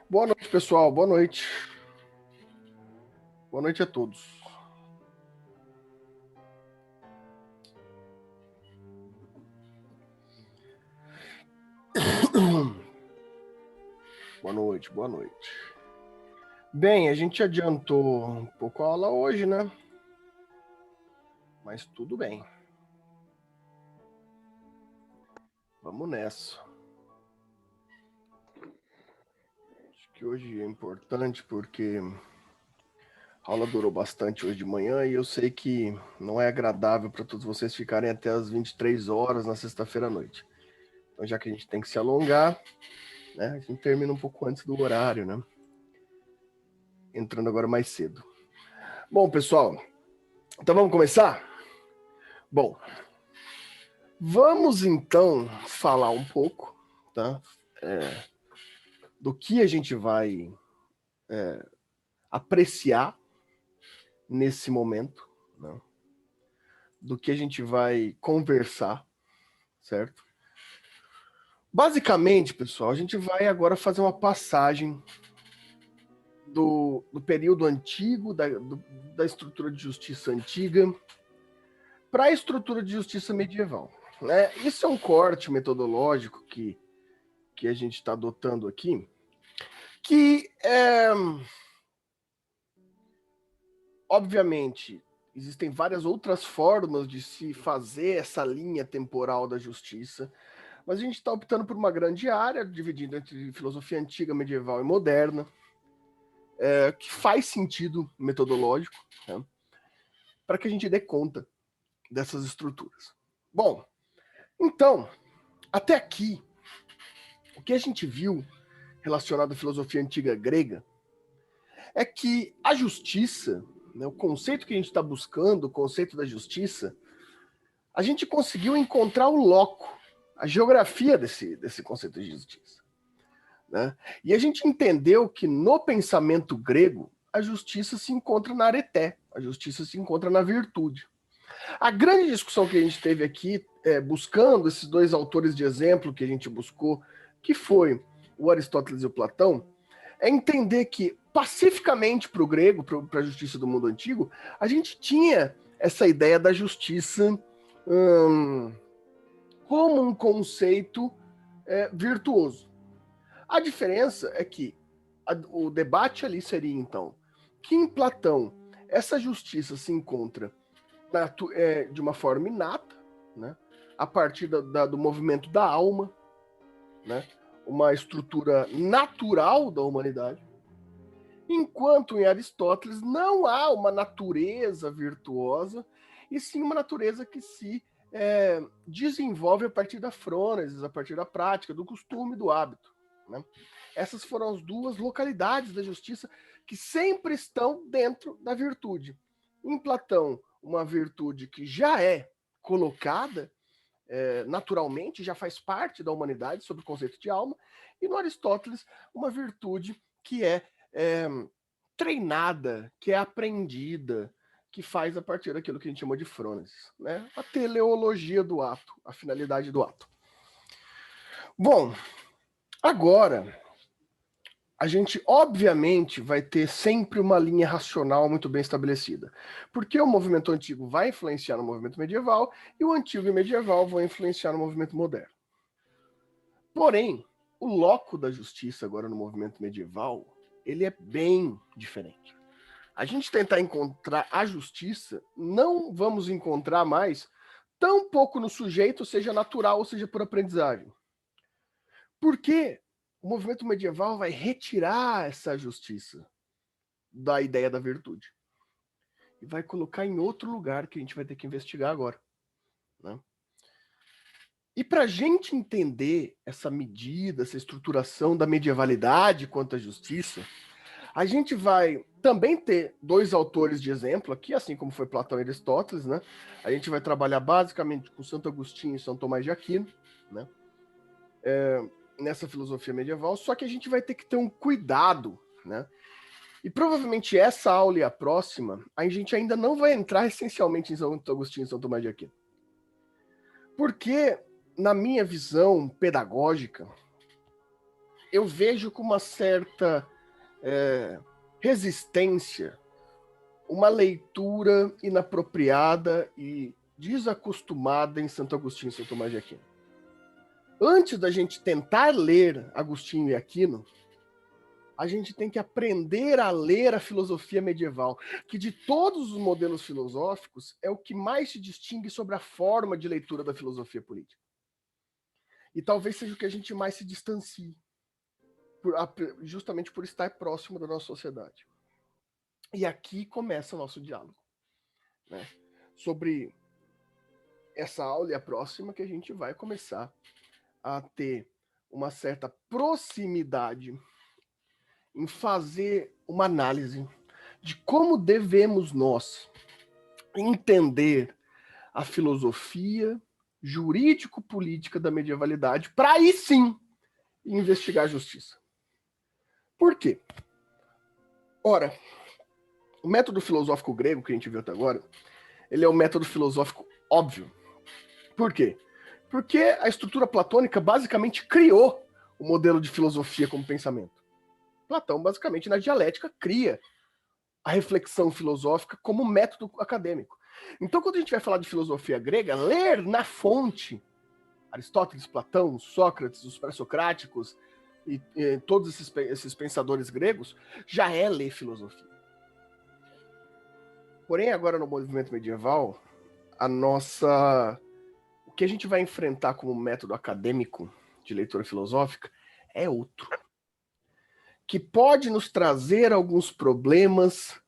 Boa noite, pessoal. Boa noite. Boa noite a todos. Boa noite, boa noite. Bem, a gente adiantou um pouco a aula hoje, né? Mas tudo bem. Vamos nessa. Acho que hoje é importante porque a aula durou bastante hoje de manhã e eu sei que não é agradável para todos vocês ficarem até as 23 horas na sexta-feira à noite. Então, já que a gente tem que se alongar, né, a gente termina um pouco antes do horário, né? Entrando agora mais cedo. Bom, pessoal, então vamos começar? Bom, vamos então falar um pouco, tá? Do que a gente vai apreciar nesse momento, né? Do que a gente vai conversar, certo? Basicamente, pessoal, a gente vai agora fazer uma passagem do período antigo, da estrutura de justiça antiga, para a estrutura de justiça medieval. Né? Isso é um corte metodológico que a gente está adotando aqui, que, obviamente, existem várias outras formas de se fazer essa linha temporal da justiça, mas a gente está optando por uma grande área, dividida entre filosofia antiga, medieval e moderna, que faz sentido metodológico, né, para que a gente dê conta dessas estruturas. Bom, então, até aqui, o que a gente viu relacionado à filosofia antiga grega é que a justiça, né, o conceito que a gente está buscando, o conceito da justiça, a gente conseguiu encontrar o loco a geografia desse conceito de justiça. Né? E a gente entendeu que no pensamento grego, a justiça se encontra na areté, a justiça se encontra na virtude. A grande discussão que a gente teve aqui, buscando esses dois autores de exemplo que a gente buscou, que foi o Aristóteles e o Platão, é entender que, pacificamente para o grego, para a justiça do mundo antigo, a gente tinha essa ideia da justiça como um conceito virtuoso. A diferença é que o debate ali seria, então, que em Platão essa justiça se encontra de uma forma inata, né, a partir do movimento da alma, né, uma estrutura natural da humanidade, enquanto em Aristóteles não há uma natureza virtuosa, e sim uma natureza que se desenvolve a partir da frônesis, a partir da prática, do costume, do hábito. Né? Essas foram as duas localidades da justiça que sempre estão dentro da virtude. Em Platão, uma virtude que já é colocada naturalmente, já faz parte da humanidade sob o conceito de alma, e no Aristóteles, uma virtude que é treinada, que é aprendida, que faz a partir daquilo que a gente chama de frônesis, né? A teleologia do ato, a finalidade do ato. Bom, agora a gente obviamente vai ter sempre uma linha racional muito bem estabelecida, porque o movimento antigo vai influenciar no movimento medieval e o antigo e medieval vão influenciar no movimento moderno. Porém, o loco da justiça agora no movimento medieval, ele é bem diferente. A gente tentar encontrar a justiça, não vamos encontrar mais tão pouco no sujeito, seja natural ou seja por aprendizagem. Porque o movimento medieval vai retirar essa justiça da ideia da virtude e vai colocar em outro lugar que a gente vai ter que investigar agora. Né? E para a gente entender essa medida, essa estruturação da medievalidade quanto à justiça, a gente vai também ter dois autores de exemplo aqui, assim como foi Platão e Aristóteles, né? A gente vai trabalhar basicamente com Santo Agostinho e São Tomás de Aquino, né? Nessa filosofia medieval, só que a gente vai ter que ter um cuidado, né? E provavelmente essa aula e a próxima, a gente ainda não vai entrar essencialmente em Santo Agostinho e São Tomás de Aquino. Porque, na minha visão pedagógica, eu vejo com uma certa resistência uma leitura inapropriada e desacostumada em Santo Agostinho e São Tomás de Aquino. Antes da gente tentar ler Agostinho e Aquino, a gente tem que aprender a ler a filosofia medieval, que de todos os modelos filosóficos é o que mais se distingue sobre a forma de leitura da filosofia política. E talvez seja o que a gente mais se distancie, justamente por estar próximo da nossa sociedade. E aqui começa o nosso diálogo, né? Sobre essa aula e a próxima que a gente vai começar a ter uma certa proximidade em fazer uma análise de como devemos nós entender a filosofia jurídico-política da medievalidade para aí sim investigar a justiça. Por quê? Ora, o método filosófico grego que a gente viu até agora, ele é um método filosófico óbvio. Por quê? Porque a estrutura platônica basicamente criou o modelo de filosofia como pensamento. Platão, basicamente, na dialética, cria a reflexão filosófica como método acadêmico. Então, quando a gente vai falar de filosofia grega, ler na fonte Aristóteles, Platão, Sócrates, os pré-socráticos e todos esses pensadores gregos, já é ler filosofia. Porém, agora no movimento medieval, o que a gente vai enfrentar como método acadêmico de leitura filosófica é outro, que pode nos trazer alguns problemas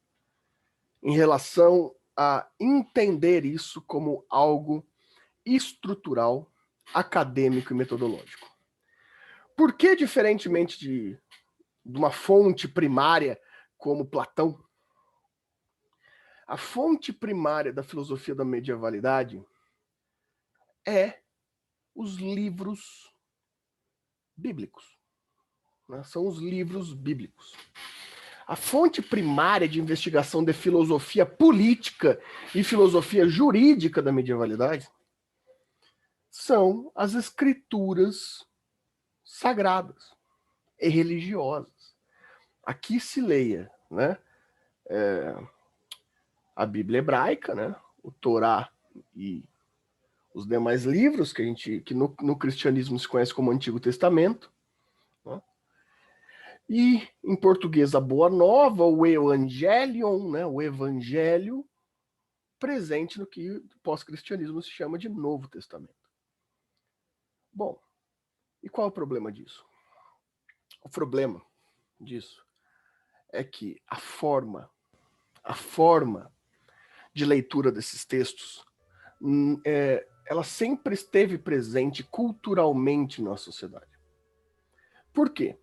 em relação a entender isso como algo estrutural, acadêmico e metodológico. Por que, diferentemente de uma fonte primária como Platão, a fonte primária da filosofia da medievalidade é os livros bíblicos, né? São os livros bíblicos. A fonte primária de investigação de filosofia política e filosofia jurídica da medievalidade são as escrituras sagradas e religiosas. Aqui se leia, né, a Bíblia hebraica, né, o Torá e os demais livros que no cristianismo se conhece como Antigo Testamento, né, e em português a Boa Nova, o Evangelion, né, o Evangelho, presente no que o pós-cristianismo se chama de Novo Testamento. Bom, e qual é o problema disso? O problema disso é que a forma de leitura desses textos, ela sempre esteve presente culturalmente na sociedade. Por quê?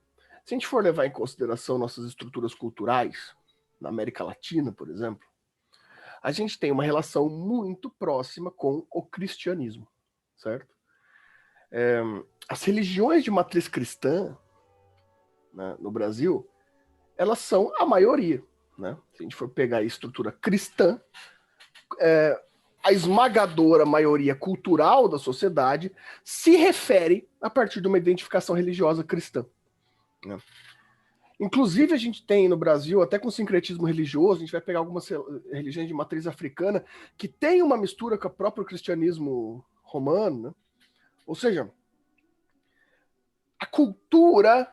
Se a gente for levar em consideração nossas estruturas culturais, na América Latina, por exemplo, a gente tem uma relação muito próxima com o cristianismo, certo? As religiões de matriz cristã, né, no Brasil, elas são a maioria, né? Se a gente for pegar a estrutura cristã, a esmagadora maioria cultural da sociedade se refere a partir de uma identificação religiosa cristã, né? Inclusive, a gente tem no Brasil, até com sincretismo religioso, a gente vai pegar algumas religiões de matriz africana que tem uma mistura com o próprio cristianismo romano, né? Ou seja, a cultura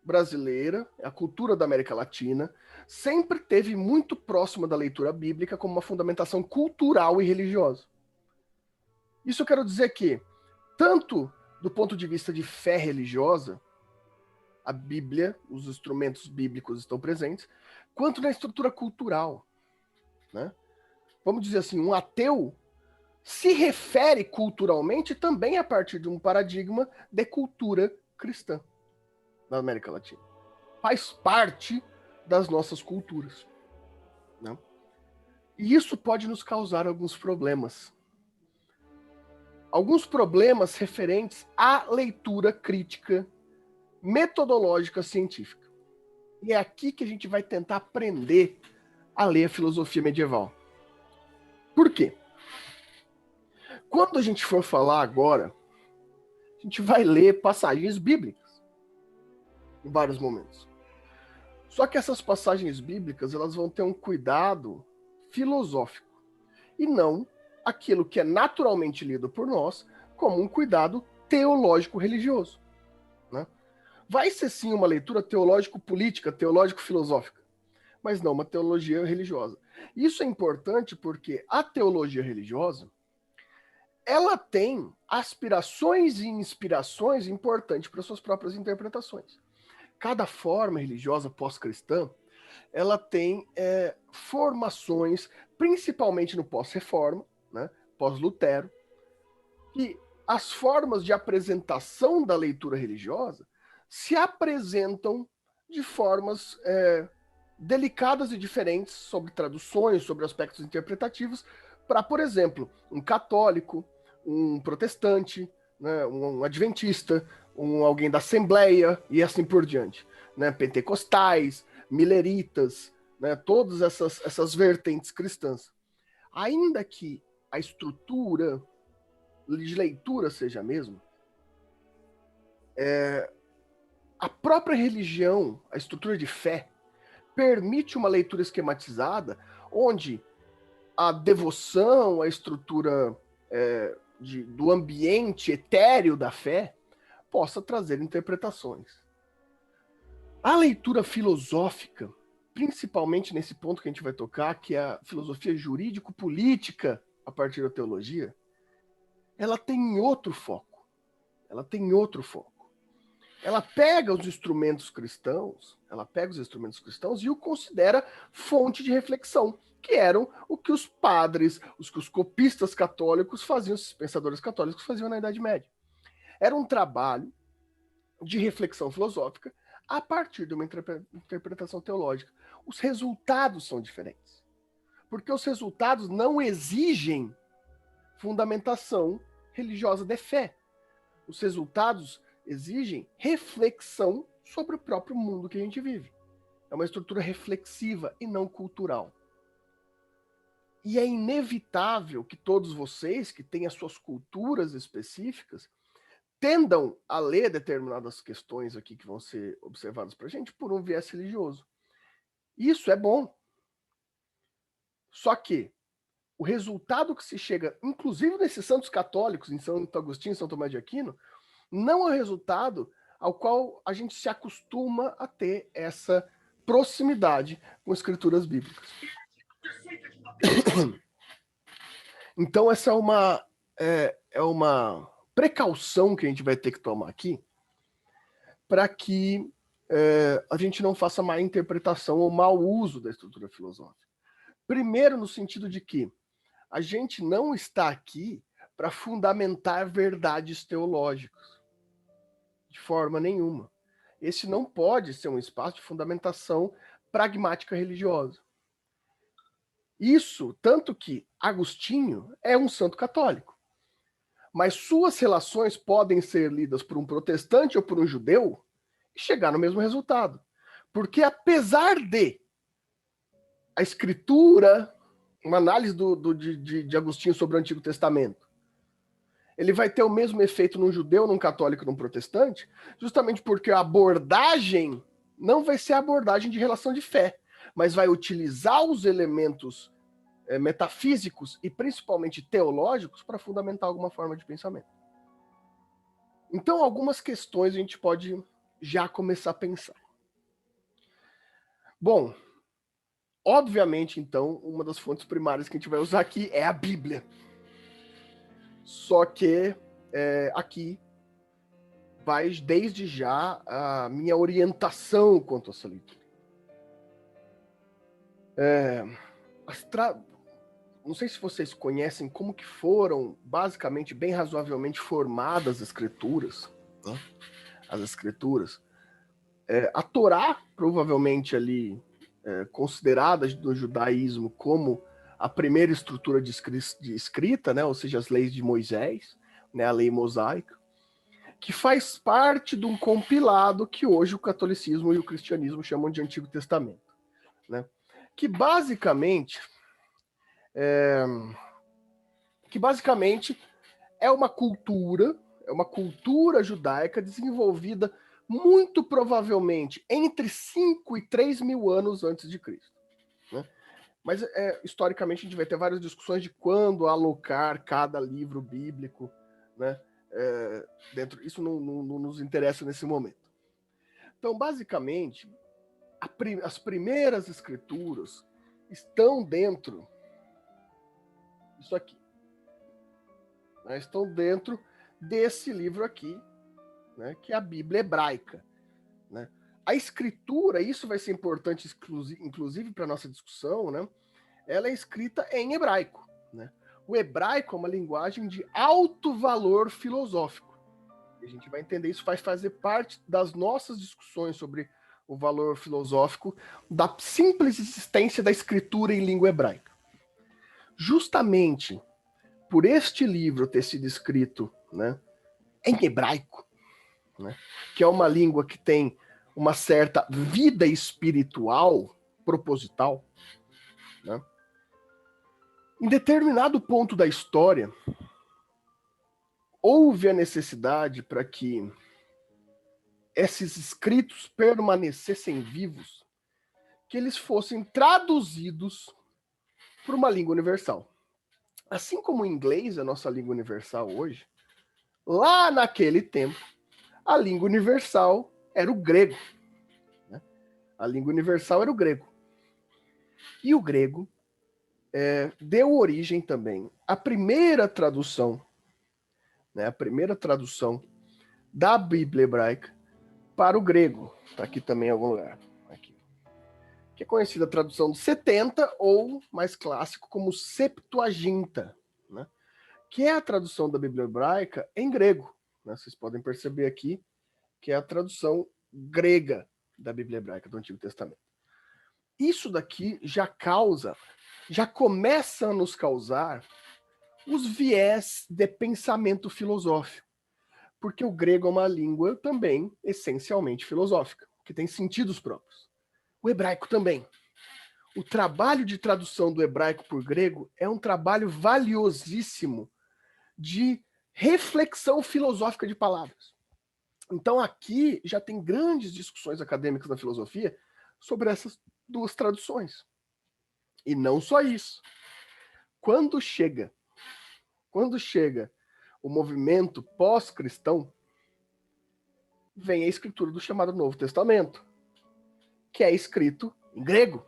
brasileira, a cultura da América Latina, sempre teve muito próxima da leitura bíblica como uma fundamentação cultural e religiosa. Isso eu quero dizer que, tanto do ponto de vista de fé religiosa, a Bíblia, os instrumentos bíblicos estão presentes, quanto na estrutura cultural, né? Vamos dizer assim, um ateu se refere culturalmente também a partir de um paradigma de cultura cristã na América Latina. Faz parte das nossas culturas, né? E isso pode nos causar alguns problemas. Alguns problemas referentes à leitura crítica metodológica científica. E é aqui que a gente vai tentar aprender a ler a filosofia medieval. Por quê? Quando a gente for falar agora, a gente vai ler passagens bíblicas em vários momentos. Só que essas passagens bíblicas, elas vão ter um cuidado filosófico e não aquilo que é naturalmente lido por nós como um cuidado teológico religioso, né? Vai ser sim uma leitura teológico-política, teológico-filosófica, mas não uma teologia religiosa. Isso é importante porque a teologia religiosa, ela tem aspirações e inspirações importantes para suas próprias interpretações. Cada forma religiosa pós-cristã, ela tem formações, principalmente no pós-reforma, né, pós-Lutero, e as formas de apresentação da leitura religiosa se apresentam de formas delicadas e diferentes sobre traduções, sobre aspectos interpretativos, para, por exemplo, um católico, um protestante, né, um adventista, alguém da Assembleia e assim por diante, né, pentecostais, mileritas, né, todas essas vertentes cristãs. Ainda que a estrutura de leitura seja a mesma, a própria religião, a estrutura de fé, permite uma leitura esquematizada onde a devoção, a estrutura do ambiente etéreo da fé possa trazer interpretações. A leitura filosófica, principalmente nesse ponto que a gente vai tocar, que é a filosofia jurídico-política a partir da teologia, ela tem outro foco. Ela pega os instrumentos cristãos, e o considera fonte de reflexão, que eram o que os padres, os copistas católicos faziam, os pensadores católicos faziam na Idade Média. Era um trabalho de reflexão filosófica a partir de uma interpretação teológica. Os resultados são diferentes, porque os resultados não exigem fundamentação religiosa de fé. Os resultados exigem reflexão sobre o próprio mundo que a gente vive. É uma estrutura reflexiva e não cultural. E é inevitável que todos vocês, que têm as suas culturas específicas, tendam a ler determinadas questões aqui que vão ser observadas para a gente por um viés religioso. Isso é bom. Só que o resultado que se chega, inclusive nesses santos católicos, em Santo Agostinho e São Tomás de Aquino, não é o resultado ao qual a gente se acostuma a ter essa proximidade com escrituras bíblicas. Então, essa é uma precaução que a gente vai ter que tomar aqui para que a gente não faça má interpretação ou mau uso da estrutura filosófica. Primeiro, no sentido de que a gente não está aqui para fundamentar verdades teológicas, de forma nenhuma. Esse não pode ser um espaço de fundamentação pragmática religiosa. Isso, tanto que Agostinho é um santo católico, mas suas relações podem ser lidas por um protestante ou por um judeu e chegar no mesmo resultado. Porque apesar de a escritura, uma análise de Agostinho sobre o Antigo Testamento, ele vai ter o mesmo efeito num judeu, num católico e num protestante, justamente porque a abordagem não vai ser a abordagem de relação de fé, mas vai utilizar os elementos metafísicos e principalmente teológicos para fundamentar alguma forma de pensamento. Então, algumas questões a gente pode já começar a pensar. Bom, obviamente, então, uma das fontes primárias que a gente vai usar aqui é a Bíblia. Só que aqui vai desde já a minha orientação quanto a essa leitura. Não sei se vocês conhecem como que foram, basicamente, bem razoavelmente formadas as escrituras. Né? As escrituras. A Torá, provavelmente ali considerada no judaísmo como a primeira estrutura de escrita, né? Ou seja, as leis de Moisés, né? A lei mosaica, que faz parte de um compilado que hoje o catolicismo e o cristianismo chamam de Antigo Testamento. Né? Que basicamente é uma cultura judaica desenvolvida muito provavelmente entre 5 e 3 mil anos antes de Cristo. Né? Mas, historicamente, a gente vai ter várias discussões de quando alocar cada livro bíblico, né? Isso não nos interessa nesse momento. Então, basicamente, as primeiras escrituras estão dentro disso aqui. Né? Estão dentro desse livro aqui, né? Que é a Bíblia hebraica. Né? A escritura, isso vai ser importante, inclusive para a nossa discussão, né? Ela é escrita em hebraico. Né? O hebraico é uma linguagem de alto valor filosófico. E a gente vai entender isso, vai fazer parte das nossas discussões sobre o valor filosófico da simples existência da escritura em língua hebraica. Justamente por este livro ter sido escrito, né, em hebraico, né, que é uma língua que tem uma certa vida espiritual proposital, né, em determinado ponto da história, houve a necessidade para que esses escritos permanecessem vivos, que eles fossem traduzidos para uma língua universal. Assim como o inglês é a nossa língua universal hoje, lá naquele tempo, a língua universal era o grego. Né? A língua universal era o grego. E o grego deu origem também à primeira tradução, né, a primeira tradução da Bíblia hebraica para o grego. Está aqui também em algum lugar. Aqui. Que é conhecida a tradução de 70, ou mais clássico como Septuaginta, né? Que é a tradução da Bíblia hebraica em grego. Né? Vocês podem perceber aqui que é a tradução grega da Bíblia hebraica do Antigo Testamento. Isso daqui já começa a nos causar os viés de pensamento filosófico. porque o grego é uma língua também essencialmente filosófica, que tem sentidos próprios. O hebraico também. O trabalho de tradução do hebraico por grego é um trabalho valiosíssimo de reflexão filosófica de palavras. Então aqui já tem grandes discussões acadêmicas na filosofia sobre essas duas traduções. E não só isso. Quando chega o movimento pós-cristão, vem a escritura do chamado Novo Testamento, que é escrito em grego.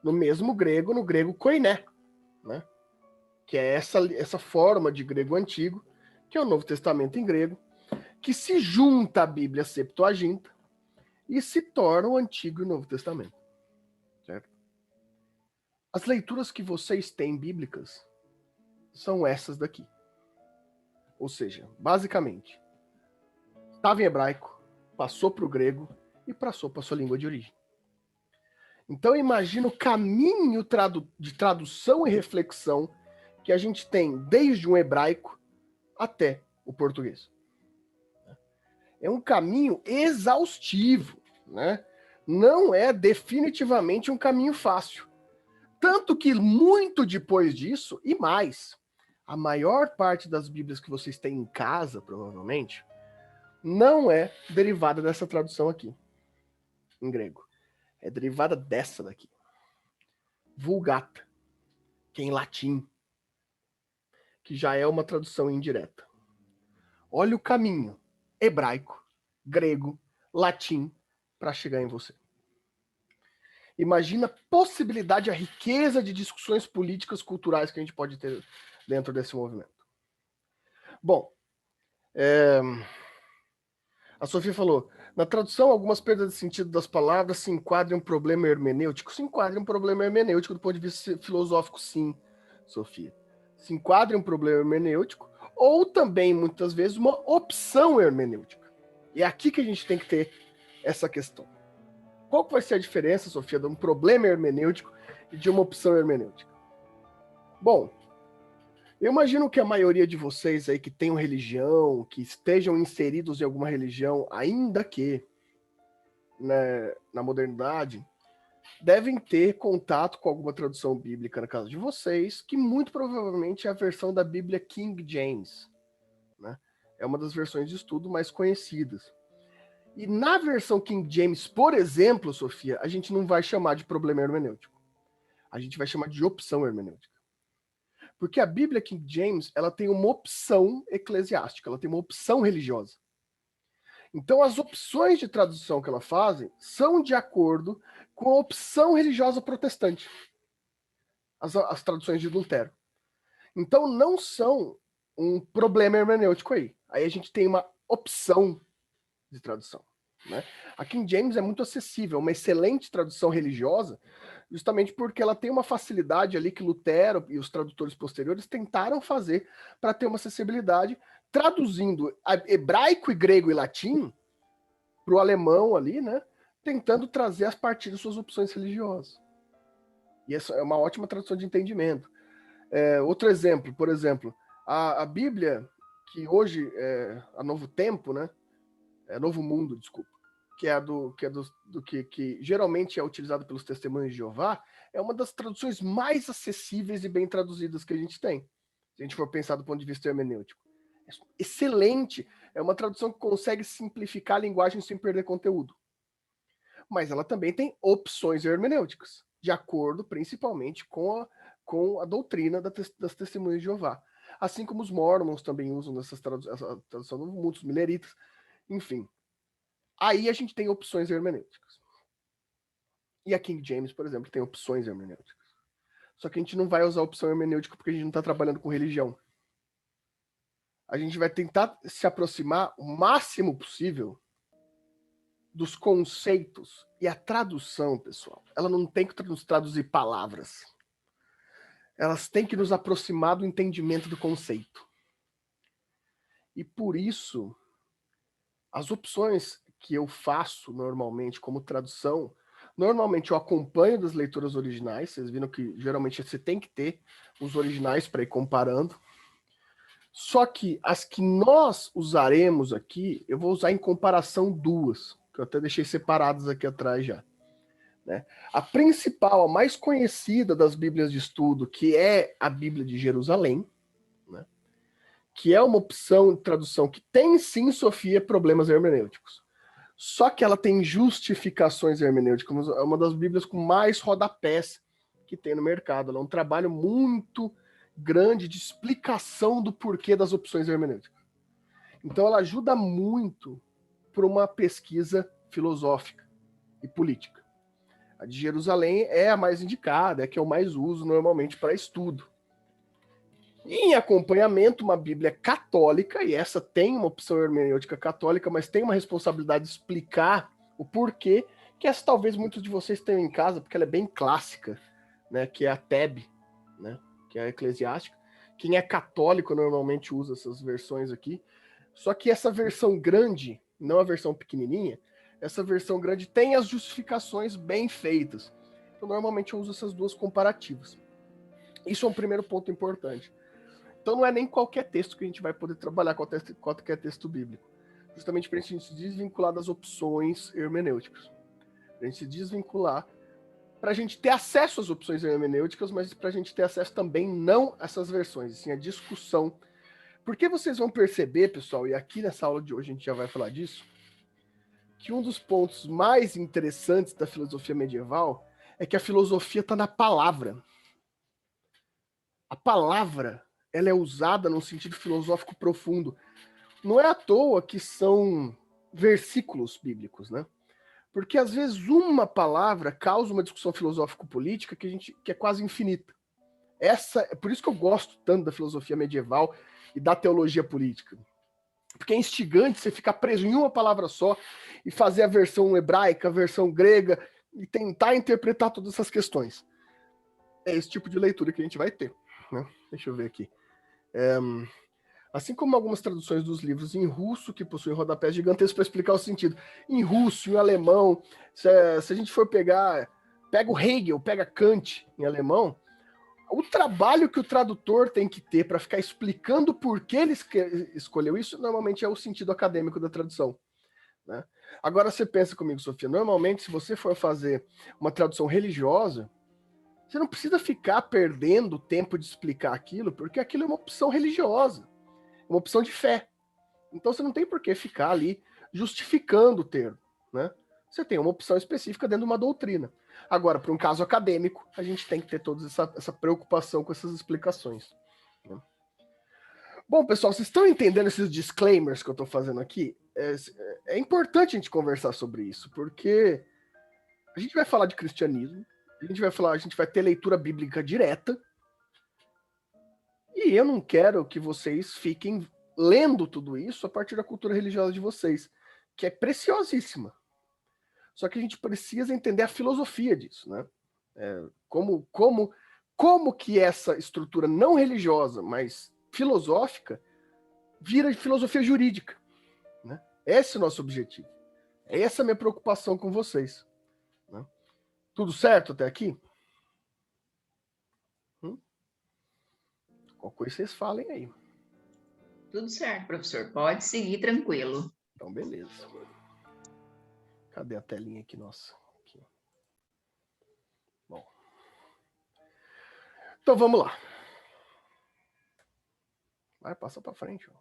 No mesmo grego, no grego koiné, né? Que é essa forma de grego antigo, que é o Novo Testamento em grego, que se junta à Bíblia Septuaginta e se torna o Antigo e o Novo Testamento. Certo? As leituras que vocês têm bíblicas são essas daqui. Ou seja, basicamente, estava em hebraico, passou para o grego e passou para a sua língua de origem. Então imagina o caminho de tradução e reflexão que a gente tem desde um hebraico até o português. É um caminho exaustivo, né? Não é definitivamente um caminho fácil. Tanto que muito depois disso, e mais, a maior parte das Bíblias que vocês têm em casa, provavelmente, não é derivada dessa tradução aqui, em grego. É derivada dessa daqui. Vulgata, que é em latim, que já é uma tradução indireta. Olha o caminho hebraico, grego, latim, para chegar em você. Imagina a possibilidade, a riqueza de discussões políticas, culturais que a gente pode ter dentro desse movimento. Bom, a Sofia falou, na tradução, algumas perdas de sentido das palavras se enquadram em um problema hermenêutico. Se enquadra em um problema hermenêutico do ponto de vista filosófico, sim, Sofia. Se enquadra em um problema hermenêutico ou também, muitas vezes, uma opção hermenêutica. E é aqui que a gente tem que ter essa questão. Qual que vai ser a diferença, Sofia, de um problema hermenêutico e de uma opção hermenêutica? Bom, eu imagino que a maioria de vocês aí que tenham religião, que estejam inseridos em alguma religião, ainda que na modernidade, devem ter contato com alguma tradução bíblica na casa de vocês, que muito provavelmente é a versão da Bíblia King James. Né? É uma das versões de estudo mais conhecidas. E na versão King James, por exemplo, Sofia, a gente não vai chamar de problema hermenêutico. A gente vai chamar de opção hermenêutica. Porque a Bíblia King James, ela tem uma opção eclesiástica, ela tem uma opção religiosa. Então, as opções de tradução que ela fazem são de acordo com a opção religiosa protestante. As traduções de Lutero. Então, não são um problema hermenêutico aí. Aí a gente tem uma opção de tradução. Né? A King James é muito acessível, uma excelente tradução religiosa, justamente porque ela tem uma facilidade ali que Lutero e os tradutores posteriores tentaram fazer para ter uma acessibilidade, traduzindo hebraico e grego e latim para o alemão ali, né? Tentando trazer as partir de suas opções religiosas. E essa é uma ótima tradução de entendimento. Outro exemplo, por exemplo, a Bíblia, que hoje é a Novo Tempo, né? Novo Mundo, desculpa, que geralmente é utilizado pelos Testemunhos de Jeová, é uma das traduções mais acessíveis e bem traduzidas que a gente tem, se a gente for pensar do ponto de vista hermenêutico. É excelente, é uma tradução que consegue simplificar a linguagem sem perder conteúdo. Mas ela também tem opções hermenêuticas, de acordo principalmente com a doutrina das Testemunhas de Jeová. Assim como os mormons também usam essa tradução do mundo, os mileritas, enfim. Aí a gente tem opções hermenêuticas. E a King James, por exemplo, tem opções hermenêuticas. Só que a gente não vai usar opção hermenêutica porque a gente não está trabalhando com religião. A gente vai tentar se aproximar o máximo possível dos conceitos. E a tradução, pessoal, ela não tem que nos traduzir palavras. Elas têm que nos aproximar do entendimento do conceito. E por isso, as opções que eu faço normalmente como tradução, normalmente eu acompanho das leituras originais, vocês viram que geralmente você tem que ter os originais para ir comparando. Só que as que nós usaremos aqui, eu vou usar em comparação duas, que eu até deixei separadas aqui atrás já. Né? A principal, a mais conhecida das Bíblias de estudo, que é a Bíblia de Jerusalém, né? Que é uma opção de tradução que tem sim, Sofia, problemas hermenêuticos. Só que ela tem justificações hermenêuticas, é uma das Bíblias com mais rodapés que tem no mercado. Ela é um trabalho muito grande de explicação do porquê das opções hermenêuticas. Então ela ajuda muito para uma pesquisa filosófica e política. A de Jerusalém é a mais indicada, é a que eu mais uso normalmente para estudo. E em acompanhamento, uma Bíblia católica, e essa tem uma opção hermenêutica católica, mas tem uma responsabilidade de explicar o porquê, que essa talvez muitos de vocês tenham em casa, porque ela é bem clássica, né, que é a TEB, né, que é a eclesiástica. Quem é católico normalmente usa essas versões aqui. Só que essa versão grande, não a versão pequenininha, essa versão grande tem as justificações bem feitas. Então, normalmente eu uso essas duas comparativas. Isso é um primeiro ponto importante. Então, não é nem qualquer texto que a gente vai poder trabalhar com qualquer texto bíblico. Justamente para a gente se desvincular das opções hermenêuticas. Para a gente se desvincular, para a gente ter acesso às opções hermenêuticas, mas para a gente ter acesso também não a essas versões, assim, a discussão. Porque vocês vão perceber, pessoal, e aqui nessa aula de hoje a gente já vai falar disso, que um dos pontos mais interessantes da filosofia medieval é que a filosofia está na palavra. A palavra, ela é usada num sentido filosófico profundo. Não é à toa que são versículos bíblicos, né? Porque às vezes uma palavra causa uma discussão filosófico-política que é quase infinita. É por isso que eu gosto tanto da filosofia medieval e da teologia política. Porque é instigante você ficar preso em uma palavra só e fazer a versão hebraica, a versão grega e tentar interpretar todas essas questões. É esse tipo de leitura que a gente vai ter. Né? Deixa eu ver aqui. Assim como algumas traduções dos livros em russo, que possuem rodapés gigantescos para explicar o sentido. Em russo, em alemão, se a gente for pega o Hegel, pega Kant em alemão, o trabalho que o tradutor tem que ter para ficar explicando por que ele escolheu isso, normalmente é o sentido acadêmico da tradução. Né? Agora você pensa comigo, Sofia, normalmente se você for fazer uma tradução religiosa, você não precisa ficar perdendo tempo de explicar aquilo, porque aquilo é uma opção religiosa, uma opção de fé. Então você não tem por que ficar ali justificando o termo. Né? Você tem uma opção específica dentro de uma doutrina. Agora, para um caso acadêmico, a gente tem que ter toda essa preocupação com essas explicações. Né? Bom, pessoal, vocês estão entendendo esses disclaimers que eu estou fazendo aqui? É importante a gente conversar sobre isso, porque a gente vai falar de cristianismo, a gente vai ter leitura bíblica direta, e eu não quero que vocês fiquem lendo tudo isso a partir da cultura religiosa de vocês, que é preciosíssima. Só que a gente precisa entender a filosofia disso, né? Como que essa estrutura não religiosa, mas filosófica, vira filosofia jurídica. Né? Esse é o nosso objetivo. É essa a minha preocupação com vocês. Né? Tudo certo até aqui? Qualquer coisa vocês falem aí. Tudo certo, professor. Pode seguir tranquilo. Então, beleza. Cadê a telinha aqui, nossa? Aqui. Bom. Então, vamos lá. Vai, passa para frente. Ó.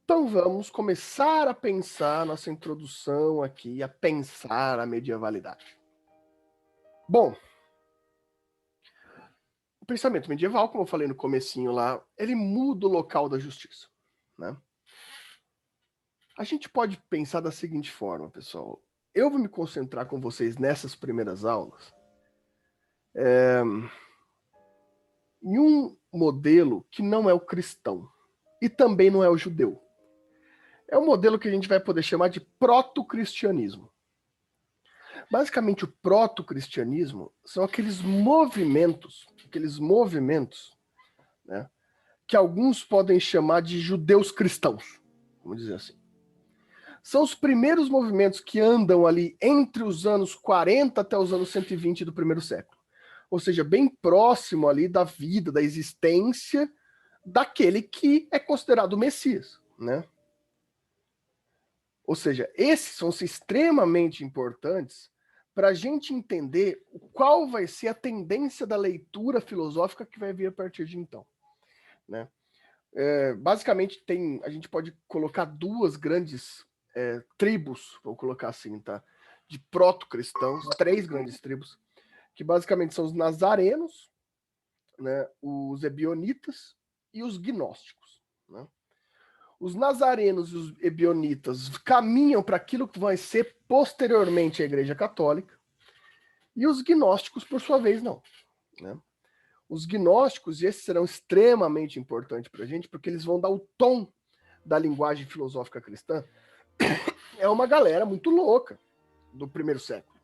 Então, vamos começar a pensar nossa introdução aqui, a pensar a medievalidade. Bom, o pensamento medieval, como eu falei no comecinho lá, ele muda o local da justiça. Né? A gente pode pensar da seguinte forma, pessoal. Eu vou me concentrar com vocês nessas primeiras aulas em um modelo que não é o cristão e também não é o judeu. É um modelo que a gente vai poder chamar de proto-cristianismo. Basicamente, o proto-cristianismo são aqueles movimentos, né, que alguns podem chamar de judeus cristãos, vamos dizer assim. São os primeiros movimentos que andam ali entre os anos 40 até os anos 120 do primeiro século. Ou seja, bem próximo ali da vida, da existência daquele que é considerado o Messias, né? Ou seja, esses são extremamente importantes para a gente entender qual vai ser a tendência da leitura filosófica que vai vir a partir de então, né? Basicamente, a gente pode colocar duas grandes tribos, vou colocar assim, tá? De proto-cristãos, 3 grandes tribos, que basicamente são os nazarenos, né? Os ebionitas e os gnósticos, né? Os nazarenos e os ebionitas caminham para aquilo que vai ser posteriormente a Igreja Católica, e os gnósticos, por sua vez, não, né? Os gnósticos, e esses serão extremamente importantes para a gente, porque eles vão dar o tom da linguagem filosófica cristã. É uma galera muito louca do primeiro século.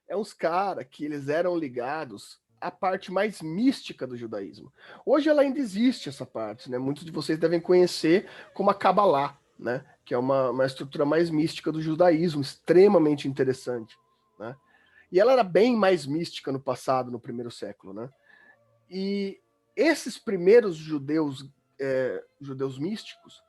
É uns caras que eles eram ligados à parte mais mística do judaísmo. Hoje ela ainda existe, essa parte, né? Muitos de vocês devem conhecer como a Kabbalah, né? Que é uma estrutura mais mística do judaísmo, extremamente interessante, né? E ela era bem mais mística no passado, no primeiro século, né? E esses primeiros judeus místicos,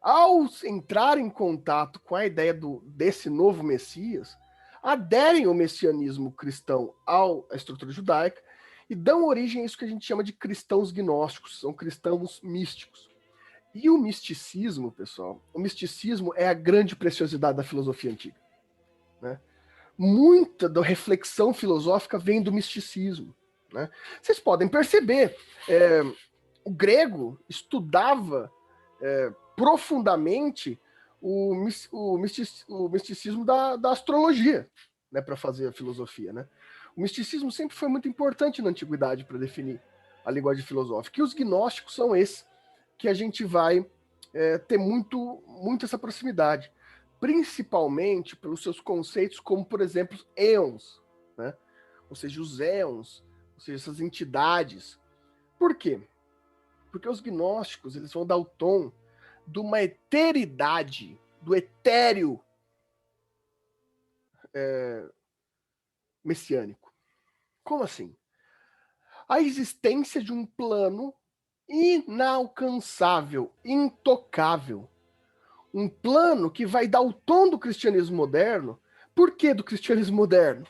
ao entrar em contato com a ideia desse novo Messias, aderem ao messianismo cristão à estrutura judaica e dão origem a isso que a gente chama de cristãos gnósticos, são cristãos místicos. E o misticismo, pessoal, o misticismo é a grande preciosidade da filosofia antiga, né? Muita da reflexão filosófica vem do misticismo, né? Vocês podem perceber, o grego estudava profundamente o misticismo da astrologia, né, para fazer a filosofia, né? O misticismo sempre foi muito importante na antiguidade para definir a linguagem filosófica. E os gnósticos são esses que a gente vai ter muito essa proximidade, principalmente pelos seus conceitos, como, por exemplo, éons, né? Ou seja, os éons, ou seja, essas entidades. Por quê? Porque os gnósticos, eles vão dar o tom de uma eteridade, do etéreo messiânico. Como assim? A existência de um plano inalcançável, intocável. Um plano que vai dar o tom do cristianismo moderno. Por que do cristianismo moderno?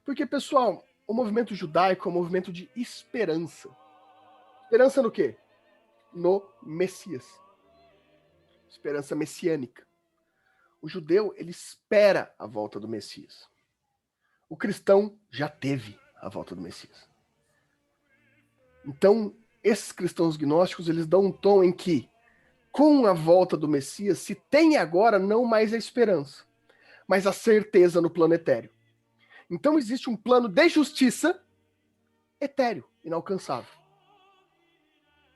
Porque, pessoal, o movimento judaico é um movimento de esperança. Esperança no quê? No Messias. Esperança messiânica. O judeu, ele espera a volta do Messias. O cristão já teve a volta do Messias. Então, esses cristãos gnósticos, eles dão um tom em que, com a volta do Messias, se tem agora não mais a esperança, mas a certeza no plano etéreo. Então existe um plano de justiça etéreo, inalcançável.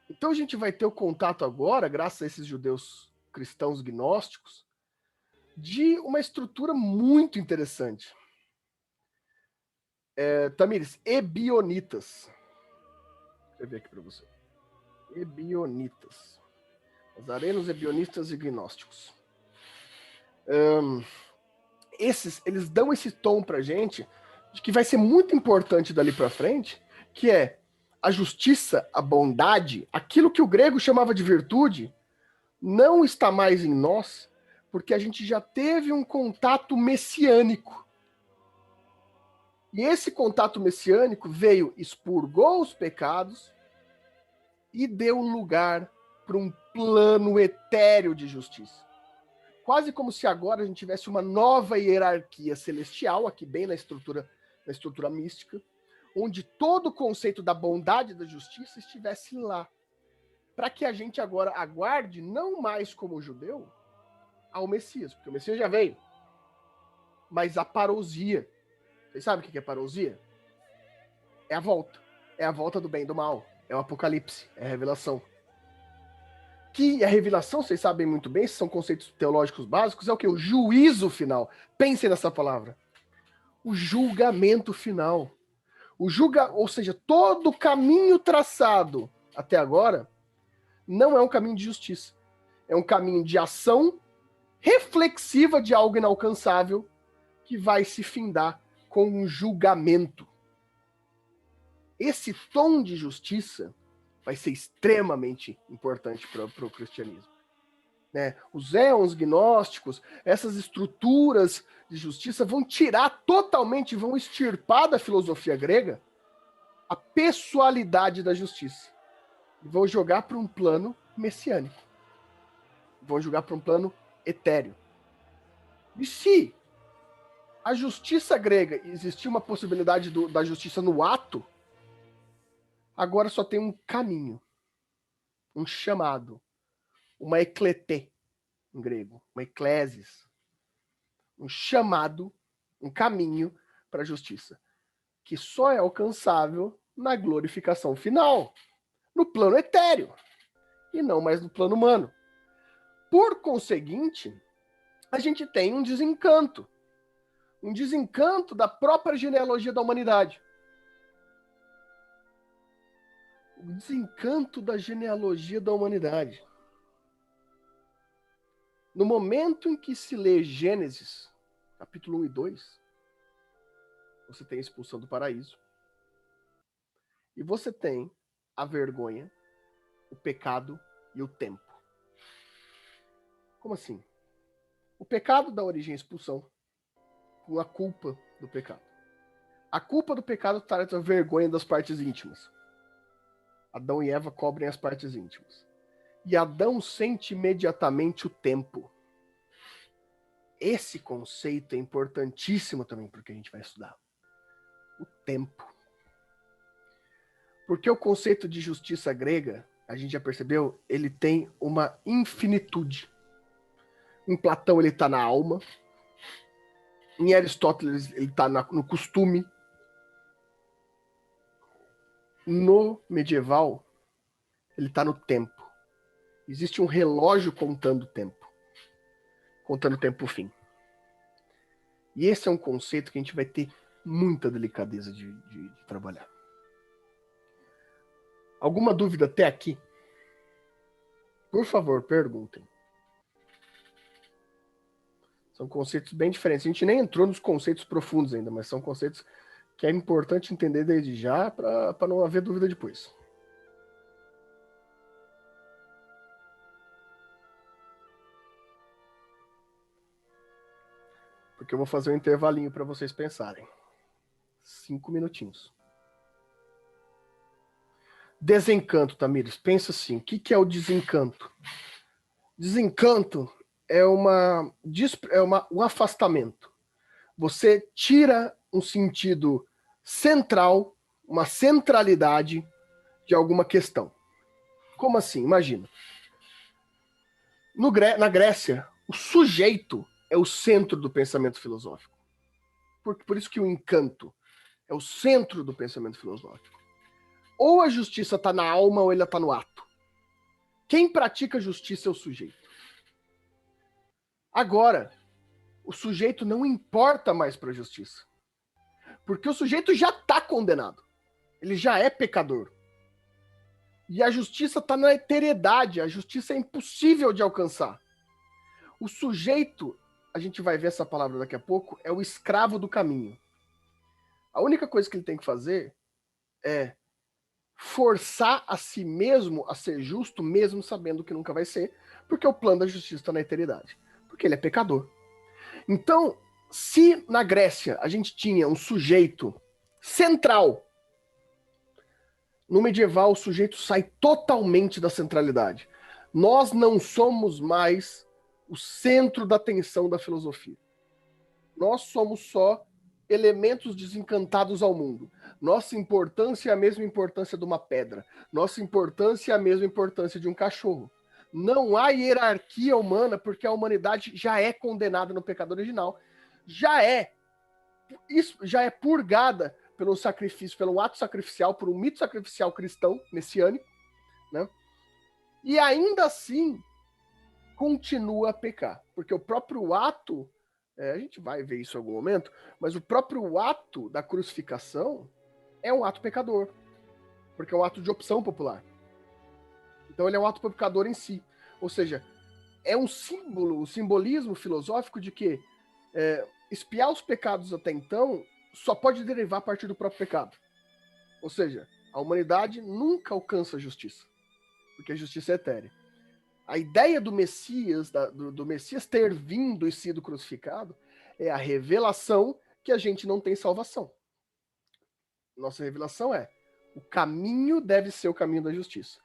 Então a gente vai ter o contato agora, graças a esses judeus cristãos gnósticos, de uma estrutura muito interessante. Tamires, ebionitas. Vou escrever aqui para você. Ebionitas. Nazarenos, ebionistas e gnósticos. Eles dão esse tom pra gente de que vai ser muito importante dali para frente, que é a justiça, a bondade, aquilo que o grego chamava de virtude, não está mais em nós, porque a gente já teve um contato messiânico. E esse contato messiânico expurgou os pecados e deu lugar para um plano etéreo de justiça. Quase como se agora a gente tivesse uma nova hierarquia celestial, aqui bem na estrutura mística, onde todo o conceito da bondade e da justiça estivesse lá. Para que a gente agora aguarde, não mais como judeu, ao Messias, porque o Messias já veio. Mas a parousia. Vocês sabem o que é parousia? É a volta. É a volta do bem e do mal. É o apocalipse. É a revelação. Que a revelação, vocês sabem muito bem, são conceitos teológicos básicos, é o que? O juízo final. Pensem nessa palavra. O julgamento final. Ou seja, todo o caminho traçado até agora não é um caminho de justiça. É um caminho de ação reflexiva de algo inalcançável que vai se findar com um julgamento. Esse tom de justiça vai ser extremamente importante para o cristianismo. Né? Os éons gnósticos, essas estruturas de justiça vão tirar totalmente, vão extirpar da filosofia grega a pessoalidade da justiça. E vão jogar para um plano messiânico. Vão jogar para um plano etéreo. E se a justiça grega existia uma possibilidade da justiça no ato, agora só tem um caminho, um chamado, uma ekleté em grego, uma eklesis, um chamado, um caminho para a justiça, que só é alcançável na glorificação final, no plano etéreo, e não mais no plano humano. Por conseguinte, a gente tem um desencanto da própria genealogia da humanidade. O desencanto da genealogia da humanidade. No momento em que se lê Gênesis, capítulo 1 e 2, você tem a expulsão do paraíso. E você tem a vergonha, o pecado e o tempo. Como assim? O pecado dá origem à expulsão, com a culpa do pecado. A culpa do pecado traz a vergonha das partes íntimas. Adão e Eva cobrem as partes íntimas. E Adão sente imediatamente o tempo. Esse conceito é importantíssimo também porque a gente vai estudar. O tempo. Porque o conceito de justiça grega, a gente já percebeu, ele tem uma infinitude. Em Platão ele está na alma. Em Aristóteles ele está no costume. No medieval ele está no tempo. Existe um relógio contando o tempo. Contando o tempo fim. E esse é um conceito que a gente vai ter muita delicadeza de trabalhar. Alguma dúvida até aqui? Por favor, perguntem. São conceitos bem diferentes. A gente nem entrou nos conceitos profundos ainda, mas são conceitos que é importante entender desde já para não haver dúvida depois. Porque eu vou fazer um intervalinho para vocês pensarem. 5 minutinhos. Desencanto, Tamires. Pensa assim, o que é o desencanto? Desencanto é um afastamento. Você tira um sentido central, uma centralidade de alguma questão. Como assim? Imagina. Na Grécia, o sujeito é o centro do pensamento filosófico. Por isso que o encanto é o centro do pensamento filosófico. Ou a justiça está na alma ou ela está no ato. Quem pratica justiça é o sujeito. Agora, o sujeito não importa mais para a justiça. Porque o sujeito já está condenado. Ele já é pecador. E a justiça está na eternidade. A justiça é impossível de alcançar. O sujeito, a gente vai ver essa palavra daqui a pouco, é o escravo do caminho. A única coisa que ele tem que fazer é forçar a si mesmo a ser justo, mesmo sabendo que nunca vai ser, porque o plano da justiça está na eternidade. Porque ele é pecador. Então, se na Grécia a gente tinha um sujeito central, no medieval o sujeito sai totalmente da centralidade. Nós não somos mais o centro da atenção da filosofia. Nós somos só elementos desencantados ao mundo. Nossa importância é a mesma importância de uma pedra. Nossa importância é a mesma importância de um cachorro. Não há hierarquia humana porque a humanidade já é condenada no pecado original. Isso já é purgada pelo sacrifício, pelo ato sacrificial, por um mito sacrificial cristão, messiânico, né? E ainda assim continua a pecar, porque o próprio ato, a gente vai ver isso em algum momento, mas o próprio ato da crucificação é um ato pecador, porque é um ato de opção popular. Então ele é um ato pecador em si. Ou seja, é um símbolo, um simbolismo filosófico de que expiar os pecados até então só pode derivar a partir do próprio pecado. Ou seja, A humanidade nunca alcança a justiça, porque a justiça é etérea. A ideia do Messias, do Messias ter vindo e sido crucificado, é a revelação que a gente não tem salvação. Nossa revelação é: o caminho deve ser o caminho da justiça.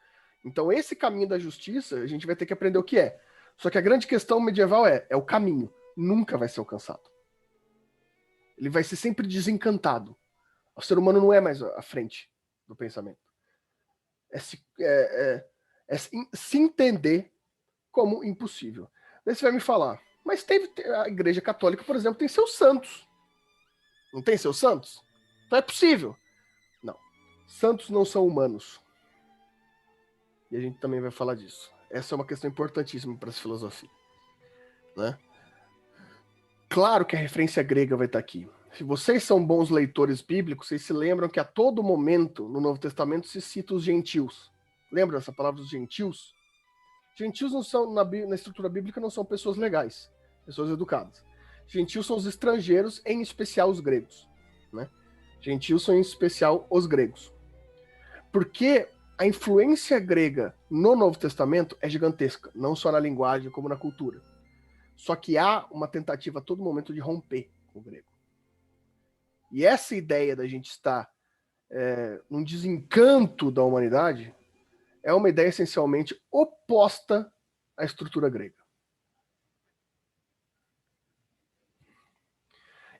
Então, esse caminho da justiça, a gente vai ter que aprender o que é. Só que a grande questão medieval é o caminho. Nunca vai ser alcançado. Ele vai ser sempre desencantado. O ser humano não é mais à frente do pensamento. Se entender como impossível. Daí você vai me falar, mas a Igreja Católica, por exemplo, tem seus santos. Não tem seus santos? Então é possível. Não. Santos não são humanos. E a gente também vai falar disso. Essa é uma questão importantíssima para essa filosofia. Né? Claro que a referência grega vai estar aqui. Se vocês são bons leitores bíblicos, vocês se lembram que a todo momento no Novo Testamento se cita os gentios. Lembra essa palavra dos gentios? Gentios não são, na estrutura bíblica, não são pessoas legais, pessoas educadas. Gentios são os estrangeiros, em especial os gregos. Né? Gentios são em especial os gregos. Porque a influência grega no Novo Testamento é gigantesca, não só na linguagem, como na cultura. Só que há uma tentativa a todo momento de romper com o grego. E essa ideia da gente estar num desencanto da humanidade é uma ideia essencialmente oposta à estrutura grega.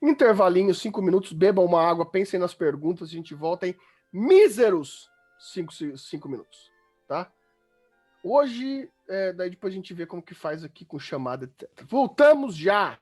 Intervalinho, 5 minutos, bebam uma água, pensem nas perguntas, a gente volta em míseros 5 minutos, tá? Hoje, daí depois a gente vê como que faz aqui com chamada, etc. Voltamos já!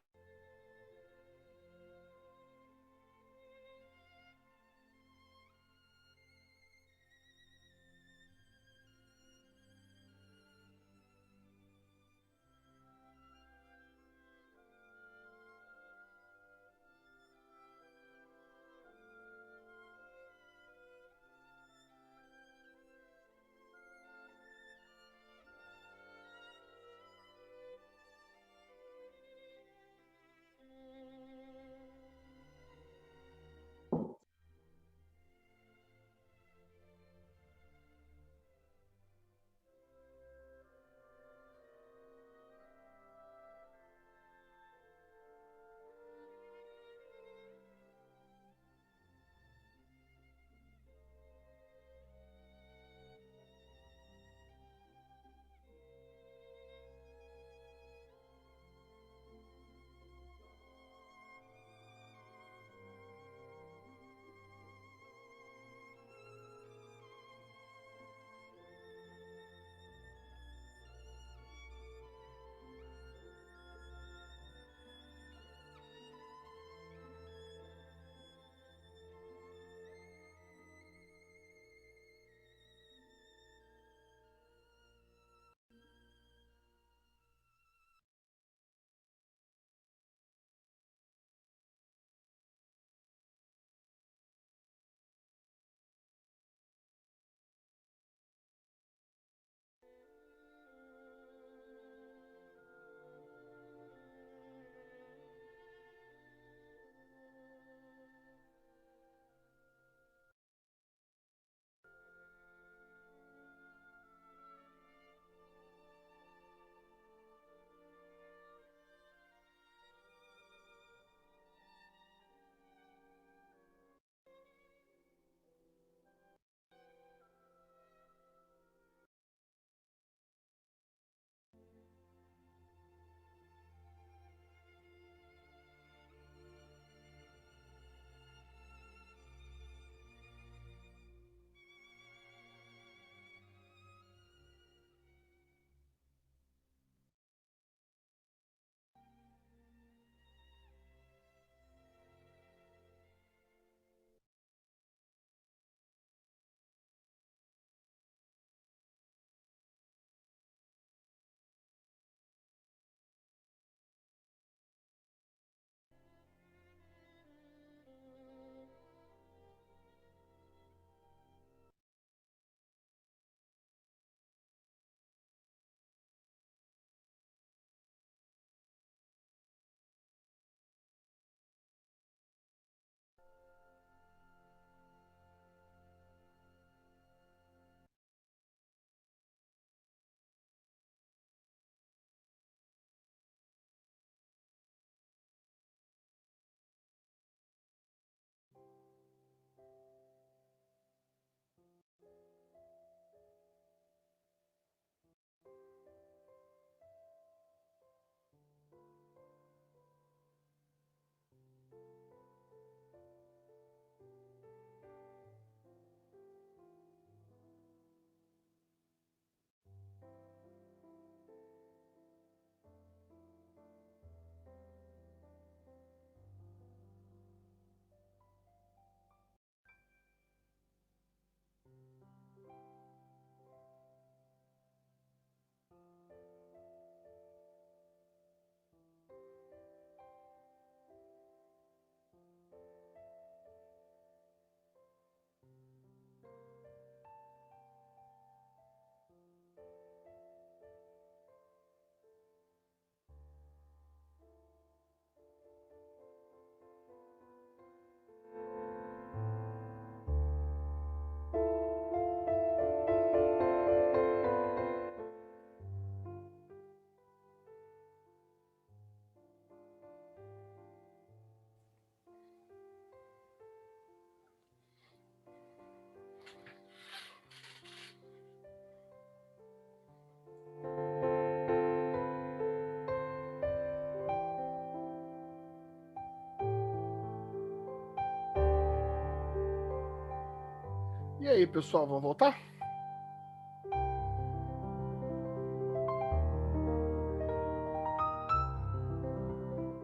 aí, pessoal, vamos voltar?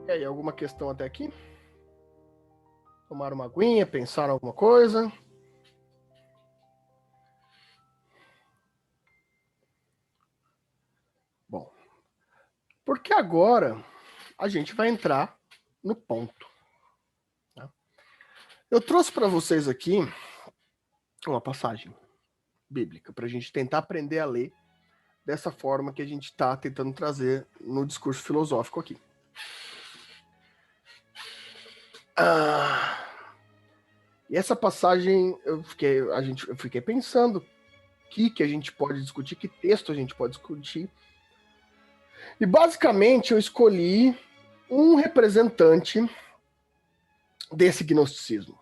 E aí, alguma questão até aqui? Tomaram uma aguinha, pensaram alguma coisa? Bom, porque agora a gente vai entrar no ponto. Tá? Eu trouxe para vocês aqui uma passagem bíblica para a gente tentar aprender a ler dessa forma que a gente está tentando trazer no discurso filosófico aqui. E essa passagem eu fiquei pensando o que a gente pode discutir, que texto a gente pode discutir. E basicamente eu escolhi um representante desse gnosticismo,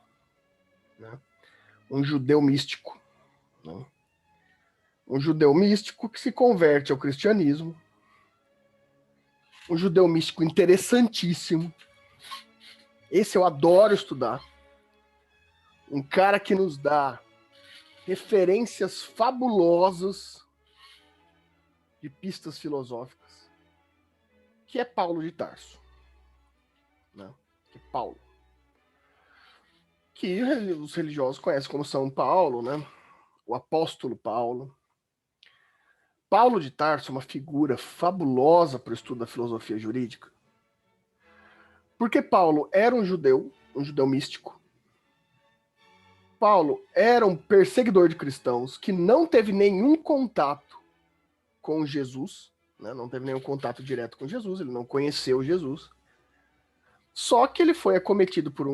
né? Um judeu místico, né? Um judeu místico que se converte ao cristianismo, um judeu místico interessantíssimo. Esse eu adoro estudar. Um cara que nos dá referências fabulosas de pistas filosóficas, que é Paulo de Tarso, né? Que é Paulo, que os religiosos conhecem como São Paulo, né? O apóstolo Paulo. Paulo de Tarso é uma figura fabulosa para o estudo da filosofia jurídica, porque Paulo era um judeu místico. Paulo era um perseguidor de cristãos que não teve nenhum contato com Jesus, né? Não teve nenhum contato direto com Jesus, ele não conheceu Jesus. Só que ele foi acometido por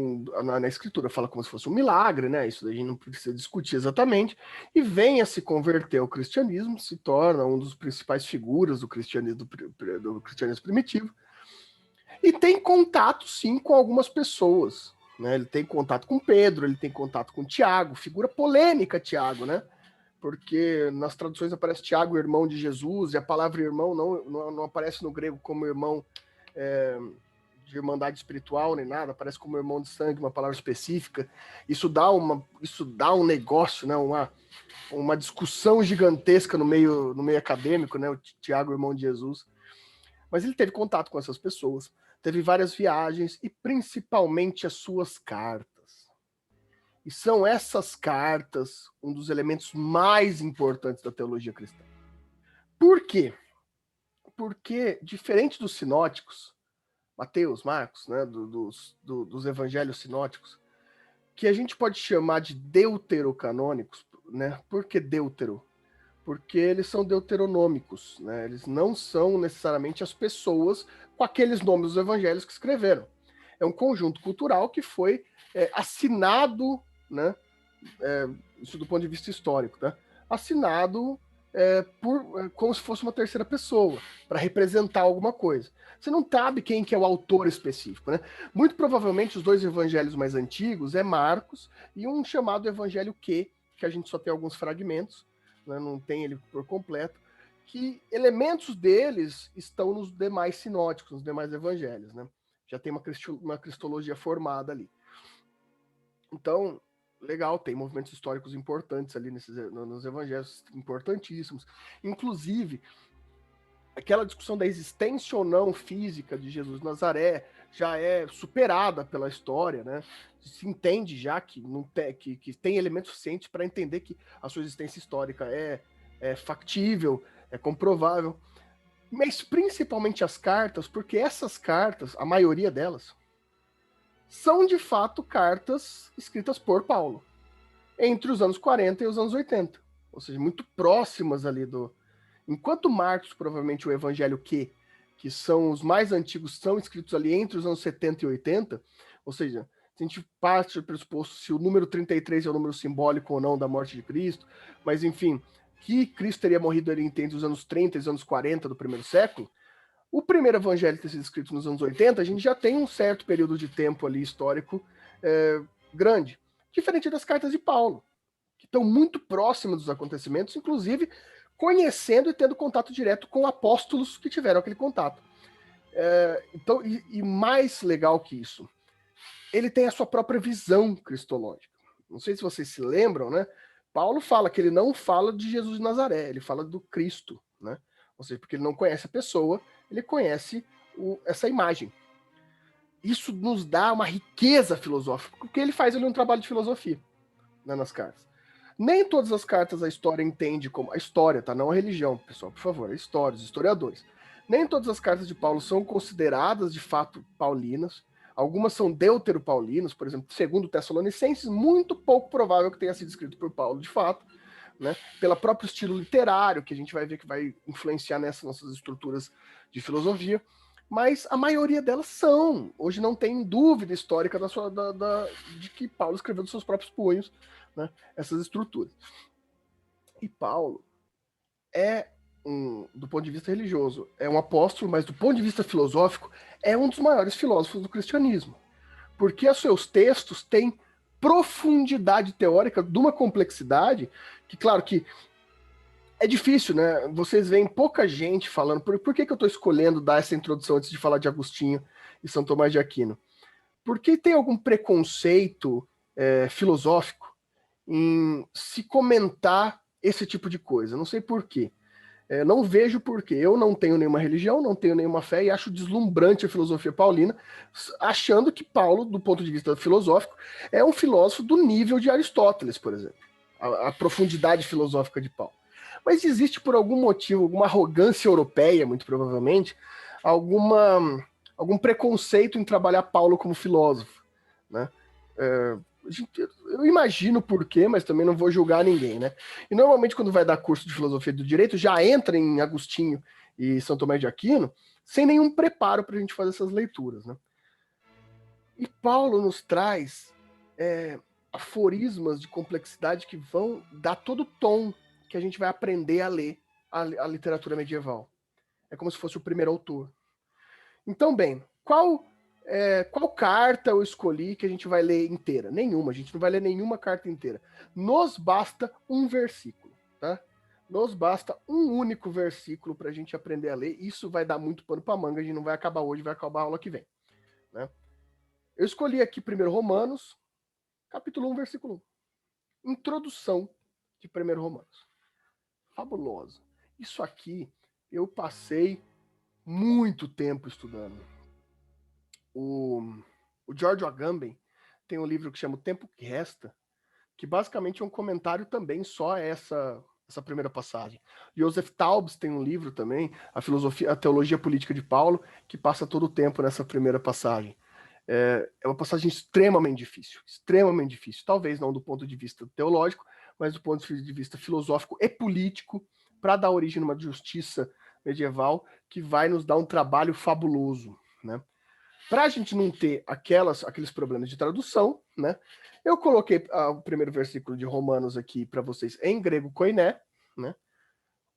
na escritura fala como se fosse um milagre, né? Isso daí a gente não precisa discutir exatamente. E vem a se converter ao cristianismo, se torna um dos principais figuras do cristianismo primitivo. E tem contato, sim, com algumas pessoas, né? Ele tem contato com Pedro, ele tem contato com Tiago, figura polêmica Tiago, né? Porque nas traduções aparece Tiago, irmão de Jesus, e a palavra irmão não aparece no grego como irmão de irmandade espiritual nem nada, aparece como irmão de sangue, uma palavra específica. Isso dá um negócio, né? Uma discussão gigantesca no meio acadêmico, né? O Tiago, irmão de Jesus. Mas ele teve contato com essas pessoas, teve várias viagens e principalmente as suas cartas. E são essas cartas um dos elementos mais importantes da teologia cristã. Por quê? Porque, diferente dos sinóticos, Mateus, Marcos, né, dos evangelhos sinóticos, que a gente pode chamar de deuterocanônicos, né? Por que deutero? Porque eles são deuteronômicos, né? Eles não são necessariamente as pessoas com aqueles nomes dos evangelhos que escreveram. É um conjunto cultural que foi assinado, né? Isso do ponto de vista histórico, tá? Assinado como se fosse uma terceira pessoa, para representar alguma coisa. Você não sabe quem que é o autor específico, né? Muito provavelmente os dois evangelhos mais antigos é Marcos e um chamado Evangelho que a gente só tem alguns fragmentos, né? Não tem ele por completo, que elementos deles estão nos demais sinóticos, nos demais evangelhos, né? Já tem uma cristologia formada ali. Então, legal, tem movimentos históricos importantes ali nos evangelhos, importantíssimos. Inclusive, aquela discussão da existência ou não física de Jesus de Nazaré já é superada pela história, né? Se entende já que tem elementos suficientes para entender que a sua existência histórica é factível, é comprovável. Mas principalmente as cartas, porque essas cartas, a maioria delas, são de fato cartas escritas por Paulo, entre os anos 40 e os anos 80, ou seja, muito próximas ali do... Enquanto Marcos, provavelmente o Evangelho que são os mais antigos, são escritos ali entre os anos 70 e 80, ou seja, se a gente parte do pressuposto se o número 33 é o número simbólico ou não da morte de Cristo, mas enfim, que Cristo teria morrido ali entre os anos 30 e os anos 40 do primeiro século, o primeiro evangelho ter sido escrito nos anos 80, a gente já tem um certo período de tempo ali histórico grande, diferente das cartas de Paulo, que estão muito próximas dos acontecimentos, inclusive conhecendo e tendo contato direto com apóstolos que tiveram aquele contato. Então, e mais legal que isso, ele tem a sua própria visão cristológica. Não sei se vocês se lembram, né? Paulo fala que ele não fala de Jesus de Nazaré, ele fala do Cristo, né? Ou seja, porque ele não conhece a pessoa, ele conhece essa imagem. Isso nos dá uma riqueza filosófica, porque ele faz ali um trabalho de filosofia, né, nas cartas. Nem todas as cartas a história entende como... A história, tá? Não a religião, pessoal, por favor. A história, os historiadores. Nem todas as cartas de Paulo são consideradas, de fato, paulinas. Algumas são deutero-paulinas, por exemplo, segundo Tessalonicenses, muito pouco provável que tenha sido escrito por Paulo, de fato, né? Pelo próprio estilo literário, que a gente vai ver que vai influenciar nessas nossas estruturas de filosofia. Mas a maioria delas são. Hoje não tem dúvida histórica de que Paulo escreveu dos seus próprios punhos, né, essas estruturas. E Paulo do ponto de vista religioso, é um apóstolo, mas do ponto de vista filosófico, é um dos maiores filósofos do cristianismo. Porque os seus textos têm profundidade teórica de uma complexidade que, claro que é difícil, né? Vocês veem pouca gente falando. Por que eu estou escolhendo dar essa introdução antes de falar de Agostinho e São Tomás de Aquino? Porque tem algum preconceito filosófico em se comentar esse tipo de coisa. Não sei por quê. Não vejo por quê. Eu não tenho nenhuma religião, não tenho nenhuma fé e acho deslumbrante a filosofia paulina, achando que Paulo, do ponto de vista filosófico, é um filósofo do nível de Aristóteles, por exemplo. A profundidade filosófica de Paulo. Mas existe, por algum motivo, alguma arrogância europeia, muito provavelmente, algum preconceito em trabalhar Paulo como filósofo, né? Eu imagino por quê, mas também não vou julgar ninguém, né? E normalmente quando vai dar curso de filosofia do direito, já entra em Agostinho e São Tomás de Aquino sem nenhum preparo para a gente fazer essas leituras, né? E Paulo nos traz aforismas de complexidade que vão dar todo o tom que a gente vai aprender a ler a literatura medieval. É como se fosse o primeiro autor. Então, bem, qual carta eu escolhi que a gente vai ler inteira? Nenhuma, a gente não vai ler nenhuma carta inteira. Nos basta um versículo, tá? Nos basta um único versículo para a gente aprender a ler. Isso vai dar muito pano para manga, a gente não vai acabar hoje, vai acabar a aula que vem, né? Eu escolhi aqui primeiro Romanos, capítulo 1, versículo 1. Introdução de 1 Romanos. Fabulosa. Isso aqui eu passei muito tempo estudando. O George Agamben tem um livro que chama O Tempo que Resta, que basicamente é um comentário também só a essa primeira passagem. Joseph Taubes tem um livro também, a Teologia Política de Paulo, que passa todo o tempo nessa primeira passagem. É uma passagem extremamente difícil. Talvez não do ponto de vista teológico, mas do ponto de vista filosófico e político, para dar origem a uma justiça medieval que vai nos dar um trabalho fabuloso, né? Para a gente não ter aqueles problemas de tradução, né? Eu coloquei o primeiro versículo de Romanos aqui para vocês em grego koiné, né?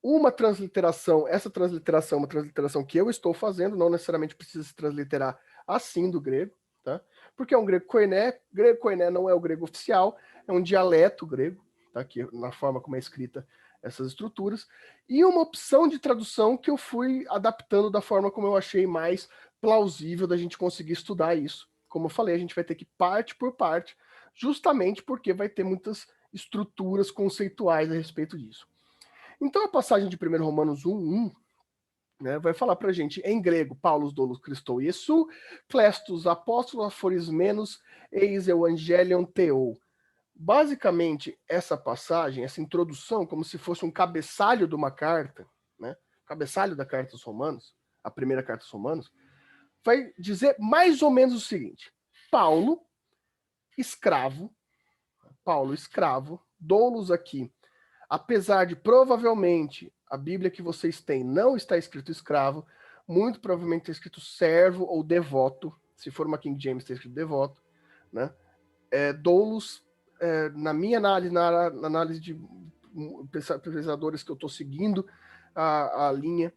Uma transliteração, essa transliteração é uma transliteração que eu estou fazendo, não necessariamente precisa se transliterar assim do grego, tá? Porque é um grego koiné não é o grego oficial, é um dialeto grego, tá? Que na forma como é escrita essas estruturas, e uma opção de tradução que eu fui adaptando da forma como eu achei mais plausível da gente conseguir estudar isso. Como eu falei, a gente vai ter que parte por parte, justamente porque vai ter muitas estruturas conceituais a respeito disso. Então a passagem de 1 Romanos 1:1, né, vai falar pra gente em grego, Paulos doulos Christou Iesu, Clestus apóstolos aforismenos, eis evangelion theou. Basicamente, essa passagem, essa introdução, como se fosse um cabeçalho de uma carta, né, cabeçalho da carta aos Romanos, a primeira carta aos Romanos, vai dizer mais ou menos o seguinte: Paulo, escravo, doulos aqui, apesar de provavelmente a Bíblia que vocês têm não está escrito escravo, muito provavelmente está escrito servo ou devoto, se for uma King James está escrito devoto, né? Doulos, na minha análise, na análise de pesquisadores que eu estou seguindo a linha,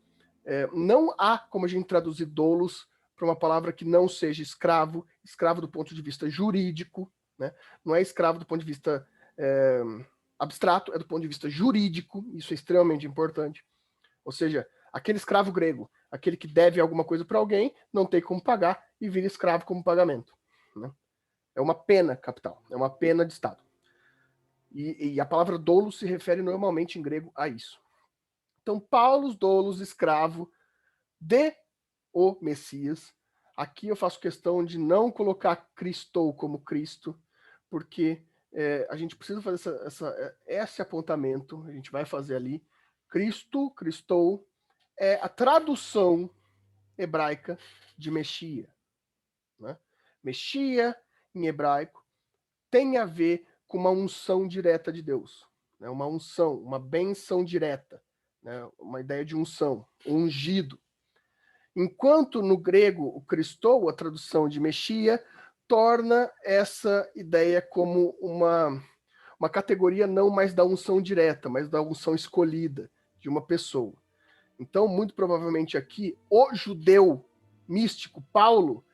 não há como a gente traduzir doulos para uma palavra que não seja escravo do ponto de vista jurídico, né? Não é escravo do ponto de vista abstrato, é do ponto de vista jurídico, isso é extremamente importante. Ou seja, aquele escravo grego, aquele que deve alguma coisa para alguém, não tem como pagar e vira escravo como pagamento, né? É uma pena capital, é uma pena de Estado. E a palavra doulos se refere normalmente em grego a isso. Então, Paulo, doulos, escravo de o Messias. Aqui eu faço questão de não colocar Cristo como Cristo, porque a gente precisa fazer esse apontamento, a gente vai fazer ali. Cristo, Cristou, é a tradução hebraica de Mexia. Né? Mexia, em hebraico, tem a ver com uma unção direta de Deus. Né? Uma unção, uma benção direta. Né? Uma ideia de unção, ungido. Enquanto no grego o Christou, a tradução de Mexia, torna essa ideia como uma categoria não mais da unção direta, mas da unção escolhida de uma pessoa. Então, muito provavelmente aqui, o judeu místico Paulo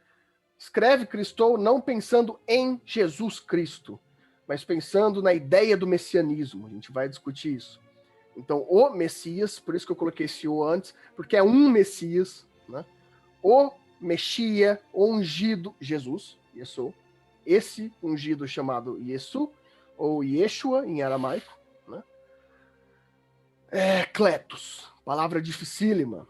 escreve Christou não pensando em Jesus Cristo, mas pensando na ideia do messianismo. A gente vai discutir isso. Então, o Messias, por isso que eu coloquei esse o antes, porque é um Messias, né? O Mexia, o ungido, Jesus, Yesu, esse ungido chamado Yesu, ou Yeshua em aramaico, né? Cletos, palavra dificílima.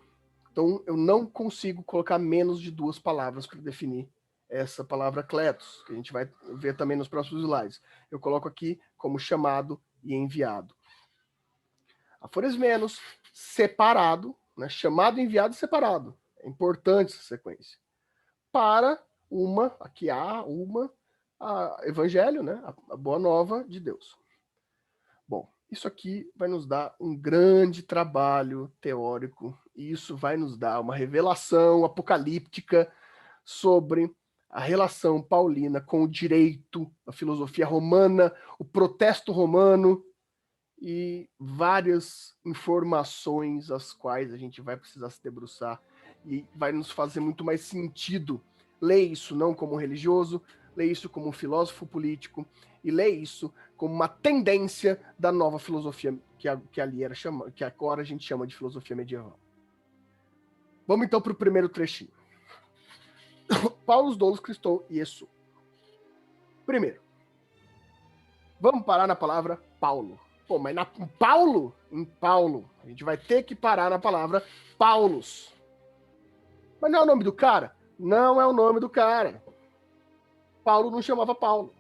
Então, eu não consigo colocar menos de 2 palavras para definir essa palavra cletos, que a gente vai ver também nos próximos slides. Eu coloco aqui como chamado e enviado. Aforismenos, separado, né? Chamado, enviado e separado. É importante essa sequência. Para aqui há evangelho, né? A boa nova de Deus. Bom, isso aqui vai nos dar um grande trabalho teórico, e isso vai nos dar uma revelação apocalíptica sobre a relação paulina com o direito, a filosofia romana, o protesto romano, e várias informações as quais a gente vai precisar se debruçar e vai nos fazer muito mais sentido ler isso não como religioso, ler isso como um filósofo político e ler isso como uma tendência da nova filosofia que ali era que agora a gente chama de filosofia medieval. Vamos então para o primeiro trechinho. Paulo doulos Christou e Yesu. Primeiro, vamos parar na palavra Paulo. Pô, mas em Paulo, a gente vai ter que parar na palavra Paulus. Mas não é o nome do cara? Não é o nome do cara. Paulo não chamava Paulo.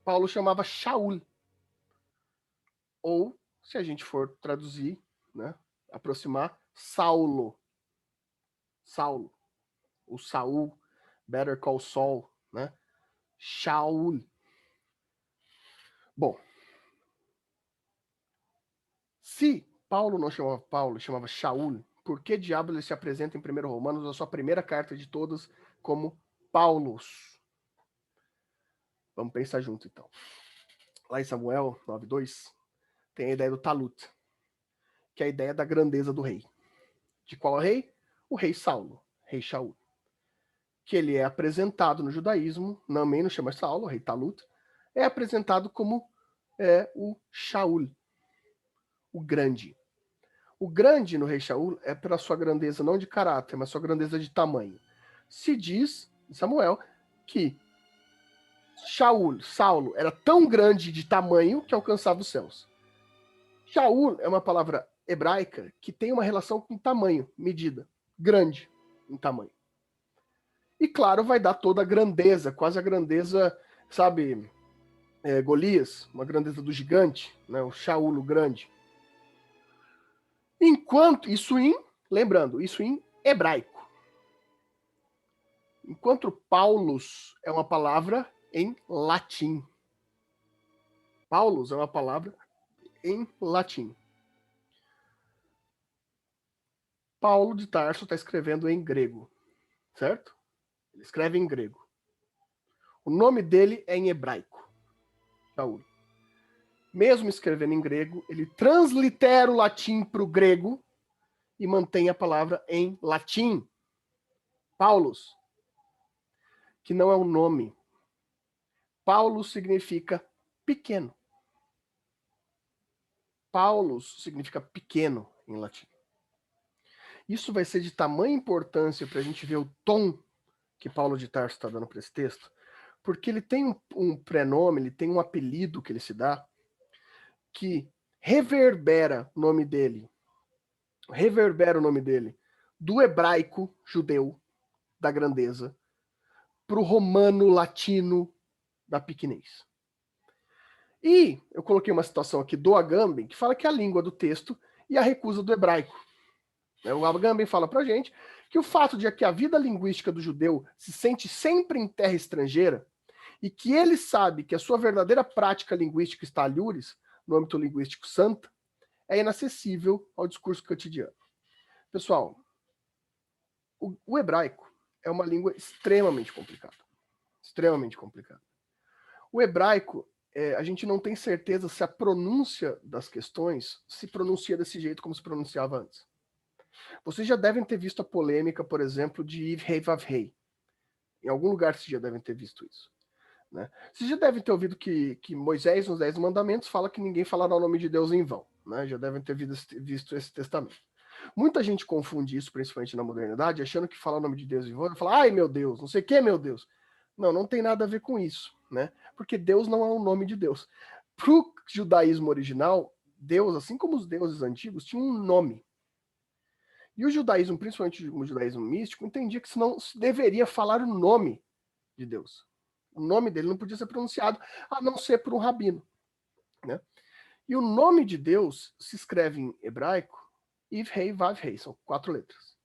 Paulo chamava Shaul. Ou, se a gente for traduzir, né, aproximar, Saulo. Saulo. O Saul, Better Call Saul, né? Shaul. Bom, se Paulo não chamava Paulo, chamava Shaul, por que diabo ele se apresenta em 1 Romanos, a sua primeira carta de todas, como Paulos? Vamos pensar junto, então. Lá em Samuel 9:2, tem a ideia do Talut, que é a ideia da grandeza do rei. De qual rei? O rei Saulo, rei Shaul. Que ele é apresentado no judaísmo, também não chama Saulo, o rei Talut, é apresentado como o Shaul, o grande. O grande no rei Shaul é pela sua grandeza não de caráter, mas sua grandeza de tamanho. Se diz, em Samuel, que Saulo, era tão grande de tamanho que alcançava os céus. Shaul é uma palavra hebraica que tem uma relação com tamanho, medida, grande em tamanho. E claro, vai dar toda a grandeza, quase a grandeza, sabe, Golias, uma grandeza do gigante, né, o Shaul, o grande. Enquanto, lembrando, isso em hebraico. Enquanto Paulus é uma palavra em latim. Paulus é uma palavra em latim. Paulo de Tarso está escrevendo em grego, certo? Ele escreve em grego. O nome dele é em hebraico, Shaul. Mesmo escrevendo em grego, ele translitera o latim para o grego e mantém a palavra em latim. Paulus, que não é um nome. Paulo significa pequeno. Paulus significa pequeno em latim. Isso vai ser de tamanha importância para a gente ver o tom que Paulo de Tarso está dando para esse texto, porque ele tem um prenome, ele tem um apelido que ele se dá, que reverbera o nome dele do hebraico judeu da grandeza para o romano latino da pequenez. E eu coloquei uma citação aqui do Agamben, que fala que é a língua do texto e a recusa do hebraico. O Agamben fala pra gente que o fato de que a vida linguística do judeu se sente sempre em terra estrangeira e que ele sabe que a sua verdadeira prática linguística está alhures, no âmbito linguístico santo, é inacessível ao discurso cotidiano. Pessoal, o hebraico é uma língua extremamente complicada. Extremamente complicada. O hebraico, a gente não tem certeza se a pronúncia das questões se pronuncia desse jeito como se pronunciava antes. Vocês já devem ter visto a polêmica, por exemplo, de Iv Hei Vav Hei. Em algum lugar vocês já devem ter visto isso. Né? Vocês já devem ter ouvido que Moisés, nos 10 mandamentos, fala que ninguém falará o nome de Deus em vão. Né? Já devem ter visto esse testamento. Muita gente confunde isso, principalmente na modernidade, achando que falar o nome de Deus em vão é falar, ai meu Deus, não sei o que, meu Deus. Não tem nada a ver com isso. Né? Porque Deus não é o nome de Deus. Para o judaísmo original, Deus, assim como os deuses antigos, tinha um nome. E o judaísmo, principalmente o judaísmo místico, entendia que não se deveria falar o nome de Deus. O nome dele não podia ser pronunciado, a não ser por um rabino. Né? E o nome de Deus se escreve em hebraico, Iv Hei Vav Hei, são 4 letras.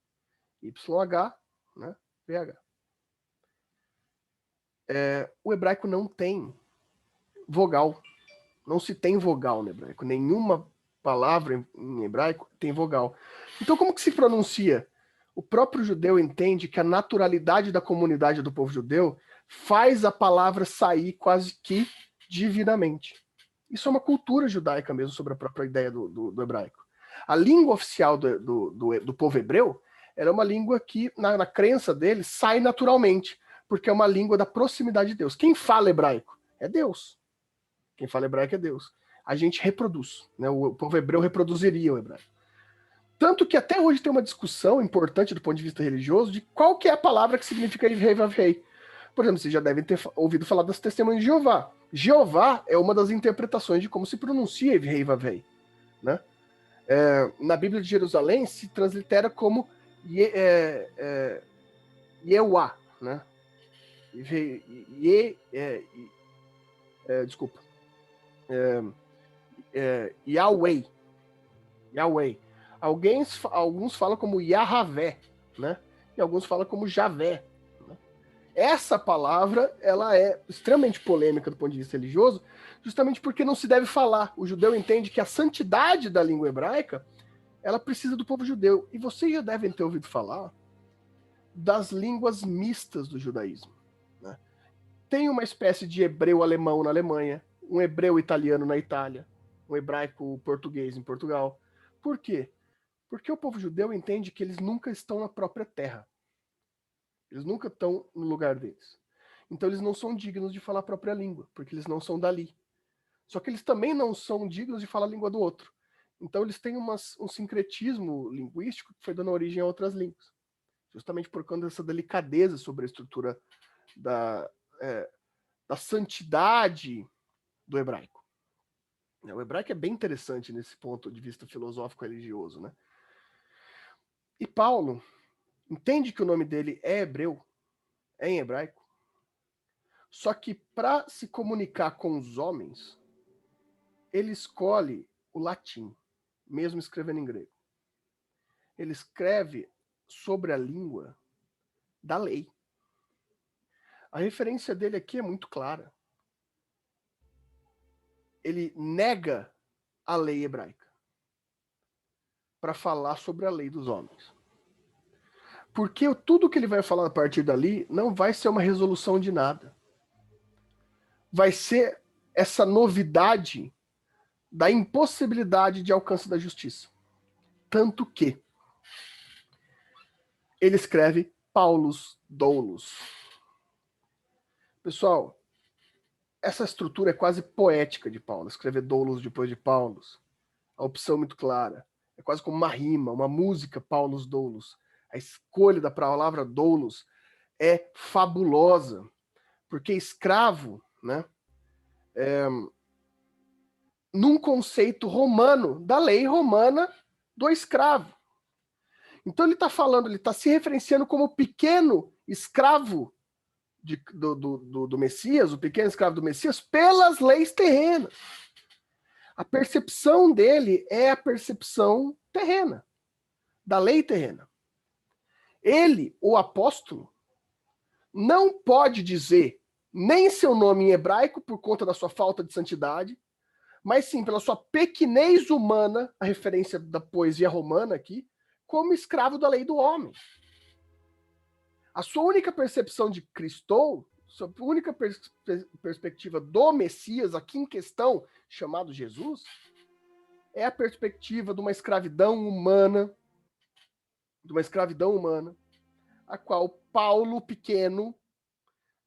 YH, né? VH. O hebraico não tem vogal. Não se tem vogal no hebraico. Nenhuma palavra em hebraico tem vogal. Então como que se pronuncia? O próprio judeu entende que a naturalidade da comunidade do povo judeu faz a palavra sair quase que divinamente. Isso é uma cultura judaica mesmo, sobre a própria ideia do hebraico. A língua oficial do povo hebreu era uma língua que, na crença deles, sai naturalmente, porque é uma língua da proximidade de Deus. Quem fala hebraico? É Deus. Quem fala hebraico é Deus. A gente reproduz. Né? O povo hebreu reproduziria o hebraico. Tanto que até hoje tem uma discussão importante do ponto de vista religioso de qual que é a palavra que significa Iv Hei Vav Hei. Por exemplo, vocês já devem ter ouvido falar das testemunhas de Jeová. Jeová é uma das interpretações de como se pronuncia Iv Hei Vav Hei. Né? Na Bíblia de Jerusalém se translitera como Yehuá. Né? Desculpa. Yahweh. Yahweh. Alguns falam como Yahavé, né? E alguns falam como Javé. Né? Essa palavra ela é extremamente polêmica do ponto de vista religioso, justamente porque não se deve falar. O judeu entende que a santidade da língua hebraica ela precisa do povo judeu. E vocês já devem ter ouvido falar das línguas mistas do judaísmo. Né? Tem uma espécie de hebreu-alemão na Alemanha, um hebreu-italiano na Itália, um hebraico-português em Portugal. Por quê? Porque o povo judeu entende que eles nunca estão na própria terra. Eles nunca estão no lugar deles. Então eles não são dignos de falar a própria língua, porque eles não são dali. Só que eles também não são dignos de falar a língua do outro. Então eles têm um sincretismo linguístico que foi dando origem a outras línguas. Justamente por conta dessa delicadeza sobre a estrutura da santidade do hebraico. O hebraico é bem interessante nesse ponto de vista filosófico-religioso, né? E Paulo entende que o nome dele é hebreu, é em hebraico, só que para se comunicar com os homens, ele escolhe o latim, mesmo escrevendo em grego. Ele escreve sobre a língua da lei. A referência dele aqui é muito clara. Ele nega a lei hebraica para falar sobre a lei dos homens. Porque tudo que ele vai falar a partir dali não vai ser uma resolução de nada. Vai ser essa novidade da impossibilidade de alcance da justiça. Tanto que ele escreve Paulus Doulos. Pessoal, essa estrutura é quase poética de Paulo, escrever Doulos depois de Paulus. A opção é muito clara. É quase como uma rima, uma música, Paulus Doulos. A escolha da palavra doulos é fabulosa, Porque escravo, né, num conceito romano, da lei romana do escravo. Então ele está falando, ele está se referenciando como pequeno escravo do Messias, o pequeno escravo do Messias, pelas leis terrenas. A percepção dele é a percepção terrena, da lei terrena. Ele, o apóstolo, não pode dizer nem seu nome em hebraico por conta da sua falta de santidade, mas sim pela sua pequenez humana, a referência da poesia romana aqui, como escravo da lei do homem. A sua única percepção de Cristo, sua única perspectiva do Messias aqui em questão, chamado Jesus, é a perspectiva de uma escravidão humana, a qual Paulo pequeno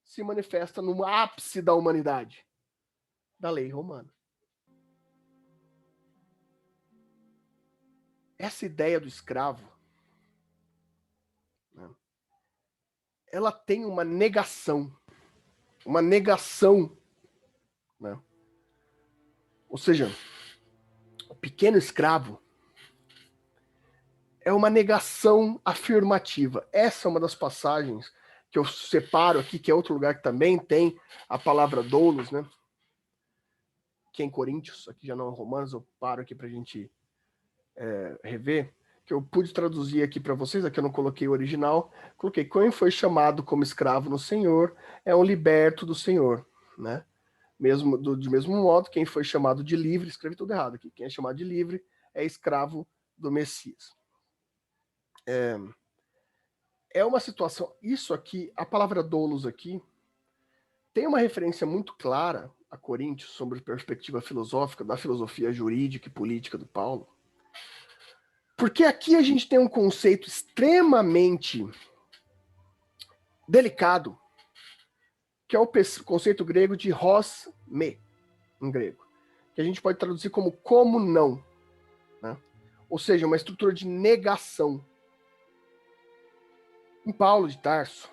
se manifesta no ápice da humanidade, da lei romana. Essa ideia do escravo, né, ela tem uma negação, né? Ou seja, o pequeno escravo é uma negação afirmativa. Essa é uma das passagens que eu separo aqui, que é outro lugar que também tem a palavra doulos, né? Que é em Coríntios, aqui já não é Romanos, eu paro aqui para a gente rever, que eu pude traduzir aqui para vocês, aqui eu não coloquei o original, coloquei: quem foi chamado como escravo no Senhor é um liberto do Senhor, né? De mesmo modo, quem foi chamado de livre, escrevi tudo errado aqui, quem é chamado de livre é escravo do Messias. É uma situação, isso aqui, a palavra doulos aqui, tem uma referência muito clara a Coríntios sobre perspectiva filosófica, da filosofia jurídica e política do Paulo, porque aqui a gente tem um conceito extremamente delicado, que é o conceito grego de hos me, em grego, que a gente pode traduzir como não, né? Ou seja, uma estrutura de negação. Em Paulo de Tarso,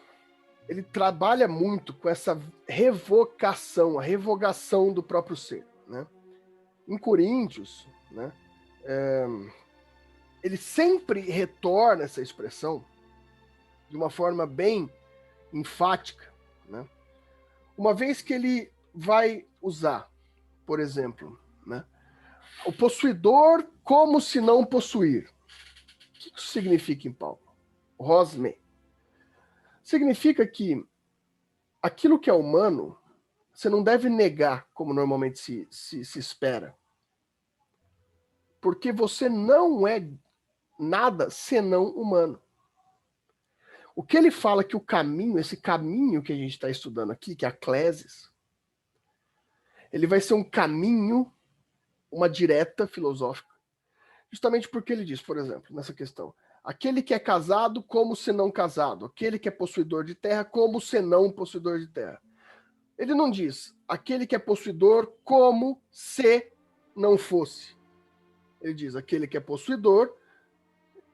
ele trabalha muito com essa revocação, a revogação do próprio ser, né? Em Coríntios, né, ele sempre retorna essa expressão de uma forma bem enfática, né? Uma vez que ele vai usar, por exemplo, né, o possuidor como se não possuir. O que isso significa em Paulo? Rosme. Significa que aquilo que é humano, você não deve negar como normalmente se espera. Porque você não é nada senão humano. O que ele fala que o caminho, esse caminho que a gente está estudando aqui, que é a Clesis, ele vai ser um caminho, uma direta filosófica, justamente porque ele diz, por exemplo, nessa questão, aquele que é casado como se não casado, aquele que é possuidor de terra como se não possuidor de terra. Ele não diz aquele que é possuidor como se não fosse. Ele diz aquele que é possuidor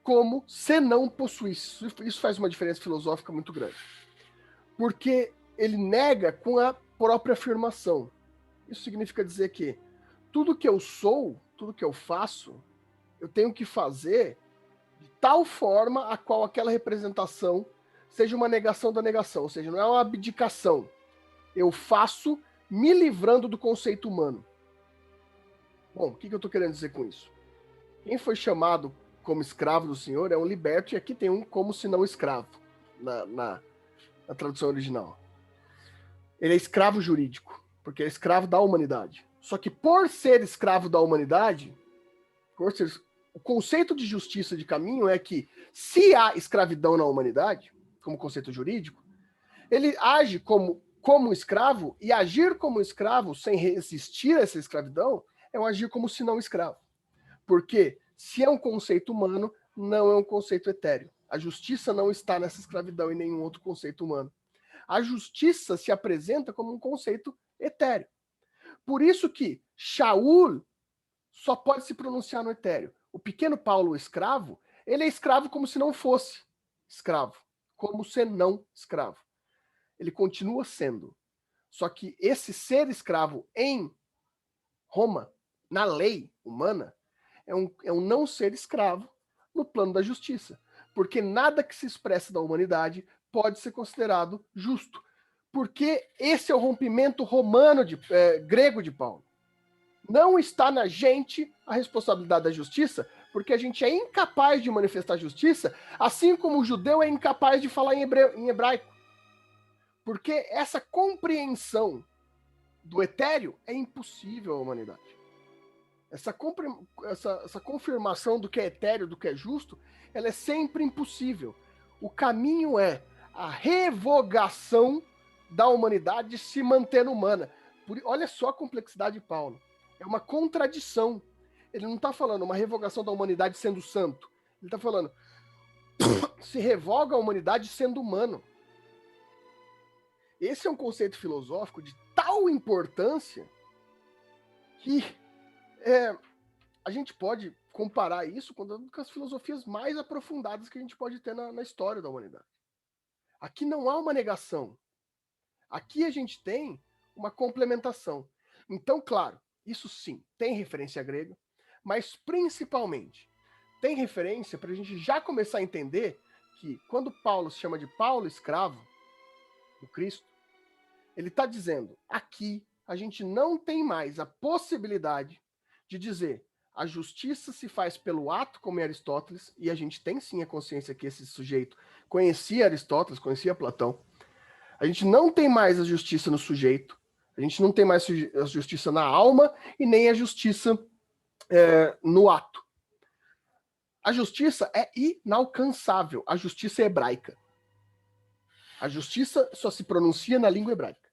como se não possuísse. Isso faz uma diferença filosófica muito grande. Porque ele nega com a própria afirmação. Isso significa dizer que tudo que eu sou, tudo que eu faço, eu tenho que fazer de tal forma a qual aquela representação seja uma negação da negação, ou seja, não é uma abdicação. Eu faço me livrando do conceito humano. Bom, o que eu estou querendo dizer com isso? Quem foi chamado como escravo do Senhor é um liberto, e aqui tem um como se não escravo, na tradução original. Ele é escravo jurídico, porque é escravo da humanidade. Só que por ser escravo da humanidade, o conceito de justiça de caminho é que se há escravidão na humanidade, como conceito jurídico, ele age como escravo, e agir como escravo sem resistir a essa escravidão é um agir como se não escravo. Porque se é um conceito humano, não é um conceito etéreo. A justiça não está nessa escravidão e nenhum outro conceito humano. A justiça se apresenta como um conceito etéreo. Por isso que Shaul só pode se pronunciar no etéreo. O pequeno Paulo, o escravo, ele é escravo como se não fosse escravo, como se não escravo. Ele continua sendo, Só que esse ser escravo em Roma, na lei humana, é um não ser escravo no plano da justiça. Porque nada que se expressa da humanidade pode ser considerado justo. Porque esse é o rompimento grego de Paulo. Não está na gente a responsabilidade da justiça, porque a gente é incapaz de manifestar justiça, assim como o judeu é incapaz de falar em hebraico. Porque essa compreensão do etéreo é impossível à humanidade. Essa confirmação do que é etéreo, do que é justo, ela é sempre impossível. O caminho é a revogação da humanidade se mantendo humana. Olha só a complexidade de Paulo. É uma contradição. Ele não está falando uma revogação da humanidade sendo santo. Ele está falando se revoga a humanidade sendo humano. Esse é um conceito filosófico de tal importância que a gente pode comparar isso com as filosofias mais aprofundadas que a gente pode ter na história da humanidade. Aqui não há uma negação. Aqui a gente tem uma complementação. Então, claro, isso sim, tem referência grega, mas principalmente tem referência para a gente já começar a entender que quando Paulo se chama de Paulo escravo do Cristo, ele está dizendo, aqui a gente não tem mais a possibilidade de dizer a justiça se faz pelo ato, como em Aristóteles, e a gente tem sim a consciência que esse sujeito conhecia Aristóteles, conhecia Platão. A gente não tem mais a justiça no sujeito, a gente não tem mais a justiça na alma e nem a justiça no ato. A justiça é inalcançável, a justiça é hebraica. A justiça só se pronuncia na língua hebraica.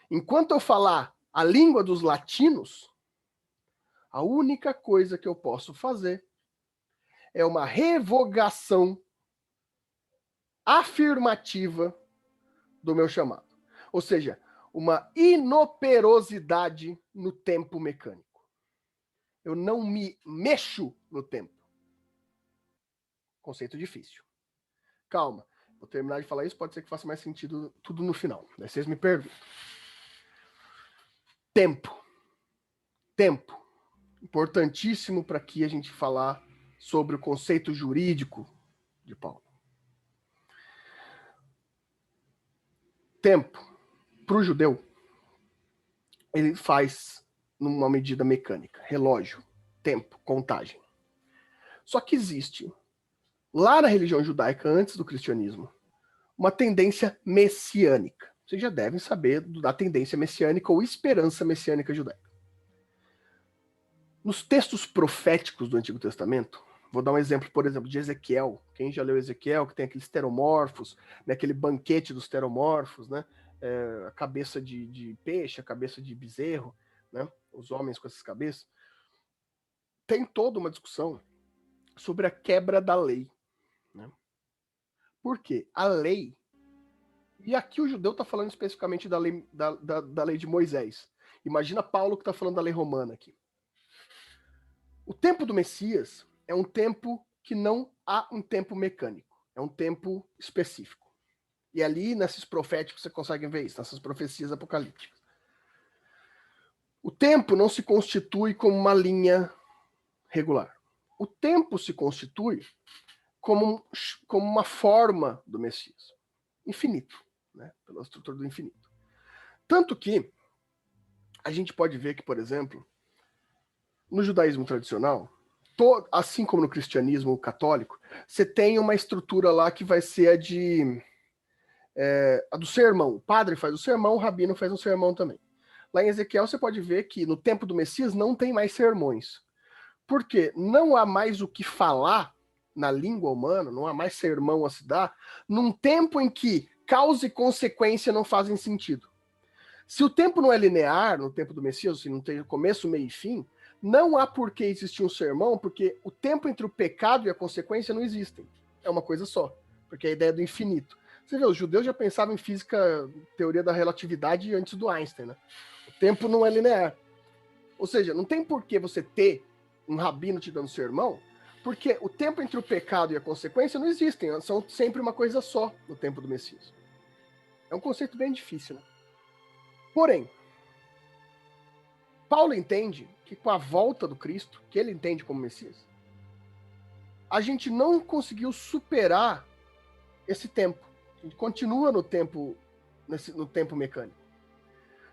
Enquanto eu falar a língua dos latinos, a única coisa que eu posso fazer é uma revogação afirmativa do meu chamado. Ou seja, uma inoperosidade no tempo mecânico. Eu não me mexo no tempo. Conceito difícil. Calma, vou terminar de falar isso, pode ser que faça mais sentido tudo no final. Daí vocês me perguntam. Tempo. Tempo. Importantíssimo para aqui a gente falar sobre o conceito jurídico de Paulo. Tempo, para o judeu, ele faz numa medida mecânica, relógio, tempo, contagem. Só que existe, lá na religião judaica, antes do cristianismo, uma tendência messiânica. Vocês já devem saber da tendência messiânica ou esperança messiânica judaica. Nos textos proféticos do Antigo Testamento, vou dar um exemplo, por exemplo, de Ezequiel. Quem já leu Ezequiel, que tem aqueles teromorfos, né, aquele banquete dos teromorfos, né, a cabeça de peixe, a cabeça de bezerro, né, os homens com essas cabeças. Tem toda uma discussão sobre a quebra da lei. Né? Por quê? A lei, e aqui o judeu está falando especificamente da lei de Moisés. Imagina Paulo que está falando da lei romana aqui. O tempo do Messias é um tempo que não há um tempo mecânico. É um tempo específico. E ali, nesses proféticos, você consegue ver isso, nessas profecias apocalípticas. O tempo não se constitui como uma linha regular. O tempo se constitui como uma forma do Messias. Infinito, né? Pela estrutura do infinito. Tanto que a gente pode ver que, por exemplo, no judaísmo tradicional, assim como no cristianismo católico, você tem uma estrutura lá que vai ser a do sermão. O padre faz o sermão, o rabino faz um sermão também. Lá em Ezequiel você pode ver que no tempo do Messias não tem mais sermões. Porque não há mais o que falar na língua humana, não há mais sermão a se dar, num tempo em que causa e consequência não fazem sentido. Se o tempo não é linear, no tempo do Messias, se não tem começo, meio e fim, não há por que existir um sermão, porque o tempo entre o pecado e a consequência não existem. É uma coisa só, porque é a ideia do infinito. Você vê, os judeus já pensavam em física, teoria da relatividade antes do Einstein, né? O tempo não é linear. Ou seja, não tem por que você ter um rabino te dando sermão, porque o tempo entre o pecado e a consequência não existem, são sempre uma coisa só no tempo do Messias. É um conceito bem difícil, né? Porém, Paulo entende que com a volta do Cristo, que ele entende como Messias, a gente não conseguiu superar esse tempo. A gente continua no tempo mecânico.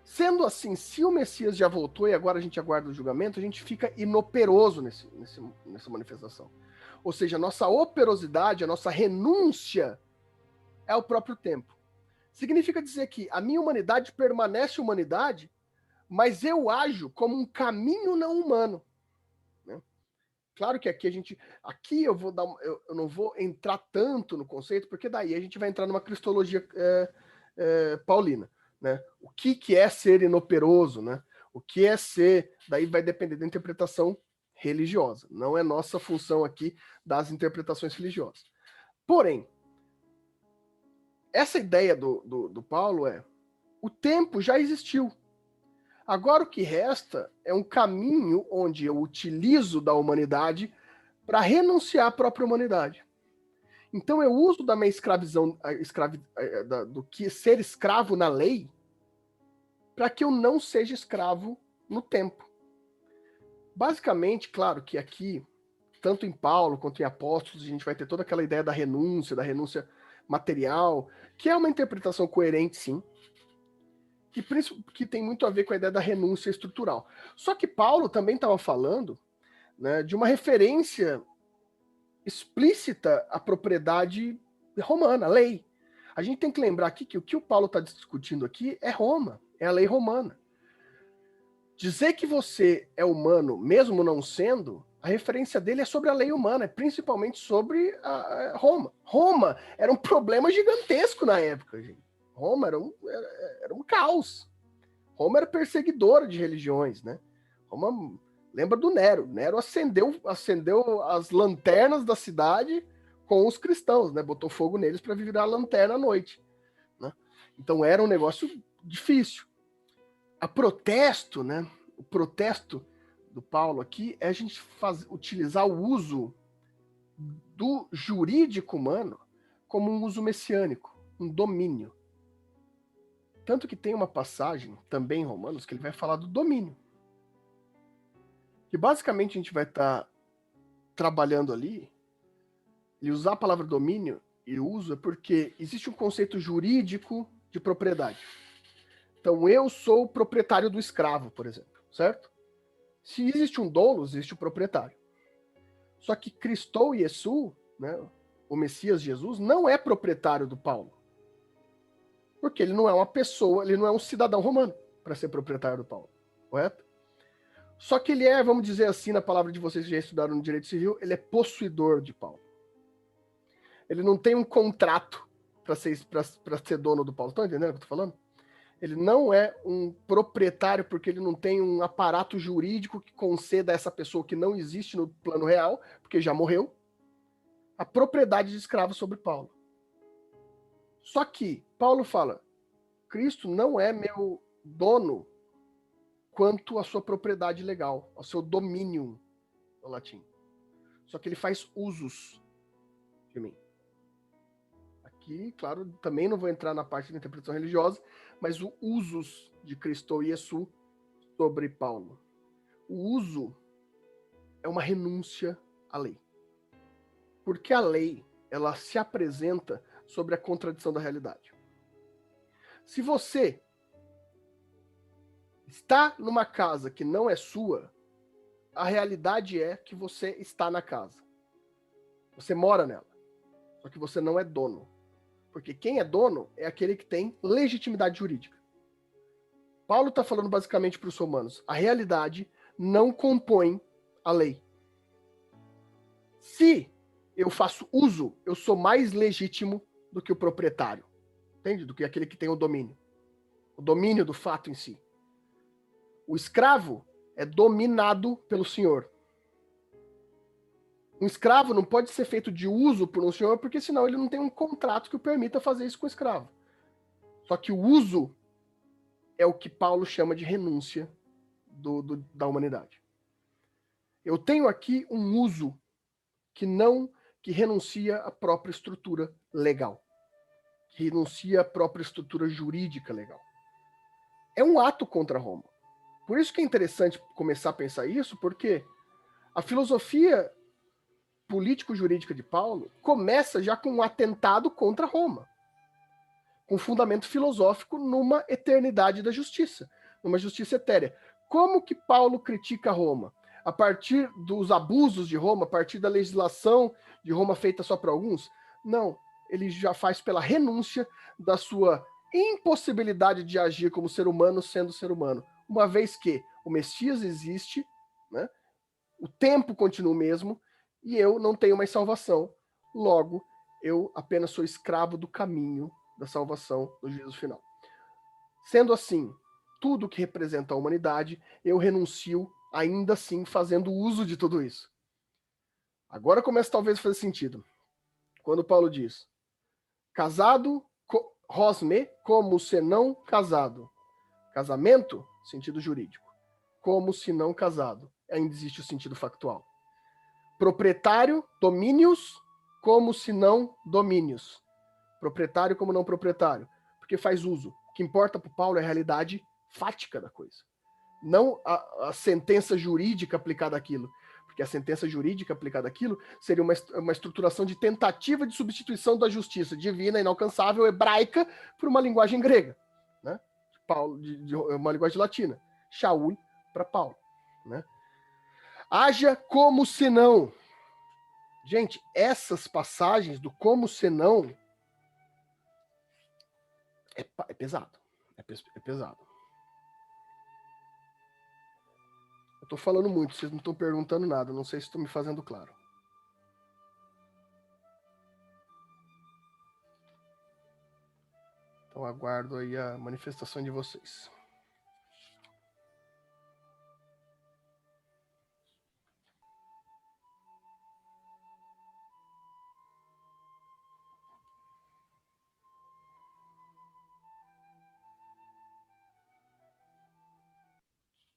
Sendo assim, se o Messias já voltou e agora a gente aguarda o julgamento, a gente fica inoperoso nessa manifestação. Ou seja, a nossa operosidade, a nossa renúncia é o próprio tempo. Significa dizer que a minha humanidade permanece humanidade, mas eu ajo como um caminho não humano. Né? Claro que aqui eu vou eu não vou entrar tanto no conceito, porque daí a gente vai entrar numa cristologia paulina. Né? O que é ser inoperoso, né? O que é ser, daí vai depender da interpretação religiosa. Não é nossa função aqui das interpretações religiosas. Porém, essa ideia do Paulo o tempo já existiu. Agora o que resta é um caminho onde eu utilizo da humanidade para renunciar à própria humanidade. Então eu uso da minha escravidão, do que ser escravo na lei, para que eu não seja escravo no tempo. Basicamente, claro que aqui, tanto em Paulo quanto em Apóstolos, a gente vai ter toda aquela ideia da renúncia material, que é uma interpretação coerente, sim, que tem muito a ver com a ideia da renúncia estrutural. Só que Paulo também estava falando, né, de uma referência explícita à propriedade romana, a lei. A gente tem que lembrar aqui que o que o Paulo está discutindo aqui é Roma, é a lei romana. Dizer que você é humano, mesmo não sendo, a referência dele é sobre a lei humana, principalmente sobre a Roma. Roma era um problema gigantesco na época, gente. Roma era um caos. Roma era perseguidora de religiões, né? Roma, lembra do Nero. Nero acendeu as lanternas da cidade com os cristãos, né? Botou fogo neles para virar a lanterna à noite. Né? Então era um negócio difícil. A protesto, né? O protesto do Paulo aqui é a gente utilizar o uso do jurídico humano como um uso messiânico, um domínio. Tanto que tem uma passagem, também em Romanos, que ele vai falar do domínio. Que basicamente a gente vai estar trabalhando ali, e usar a palavra domínio, e uso é porque existe um conceito jurídico de propriedade. Então eu sou o proprietário do escravo, por exemplo, certo? Se existe um doulos, existe o proprietário. Só que Cristo Iesu, né, o Messias Jesus, não é proprietário do Paulo. Porque ele não é uma pessoa, ele não é um cidadão romano para ser proprietário do Paulo, correto? Só que ele é, vamos dizer assim, na palavra de vocês que já estudaram no direito civil, ele é possuidor de Paulo. Ele não tem um contrato para ser dono do Paulo. Estão entendendo o que eu estou falando? Ele não é um proprietário porque ele não tem um aparato jurídico que conceda a essa pessoa que não existe no plano real, porque já morreu, a propriedade de escravo sobre Paulo. Só que Paulo fala, Cristo não é meu dono quanto à sua propriedade legal, ao seu domínio, no latim. Só que ele faz usos de mim. Aqui, claro, também não vou entrar na parte da interpretação religiosa, mas o usos de Cristo Iesu sobre Paulo. O uso é uma renúncia à lei. Porque a lei, ela se apresenta sobre a contradição da realidade. Se você está numa casa que não é sua, a realidade é que você está na casa. Você mora nela. Só que você não é dono. Porque quem é dono é aquele que tem legitimidade jurídica. Paulo está falando basicamente para os romanos. A realidade não compõe a lei. Se eu faço uso, eu sou mais legítimo do que o proprietário. Entende? Do que aquele que tem o domínio. O domínio do fato em si. O escravo é dominado pelo senhor. Um escravo não pode ser feito de uso por um senhor, porque senão ele não tem um contrato que o permita fazer isso com o escravo. Só que o uso é o que Paulo chama de renúncia da humanidade. Eu tenho aqui um uso que renuncia à própria estrutura legal, que renuncia à própria estrutura jurídica legal. é um ato contra Roma. Por isso que é interessante começar a pensar isso, porque a filosofia político-jurídica de Paulo começa já com um atentado contra Roma, com fundamento filosófico numa eternidade da justiça, numa justiça etérea. Como que Paulo critica Roma? A partir dos abusos de Roma, a partir da legislação de Roma feita só para alguns? Não, ele já faz pela renúncia da sua impossibilidade de agir como ser humano sendo ser humano. Uma vez que o Messias existe, né, o tempo continua o mesmo, e eu não tenho mais salvação. Logo, eu apenas sou escravo do caminho da salvação no juízo final. Sendo assim, tudo que representa a humanidade, eu renuncio, ainda assim, fazendo uso de tudo isso. Agora começa talvez a fazer sentido. Quando Paulo diz, casado, rosme, como se não casado. Casamento, sentido jurídico. Como se não casado. Ainda existe o sentido factual. Proprietário, domínios, como se não domínios. Proprietário como não proprietário. Porque faz uso. O que importa para o Paulo é a realidade fática da coisa. Não a sentença jurídica aplicada àquilo. Porque a sentença jurídica aplicada àquilo seria uma estruturação de tentativa de substituição da justiça divina, inalcançável, hebraica, por uma linguagem grega. Né? Paulo, uma linguagem latina. Shaul para Paulo. Né? Haja como se não. Gente, essas passagens do como se não é pesado. É pesado. Eu tô falando muito, vocês não estão perguntando nada. Não sei se estou me fazendo claro. Então aguardo aí a manifestação de vocês.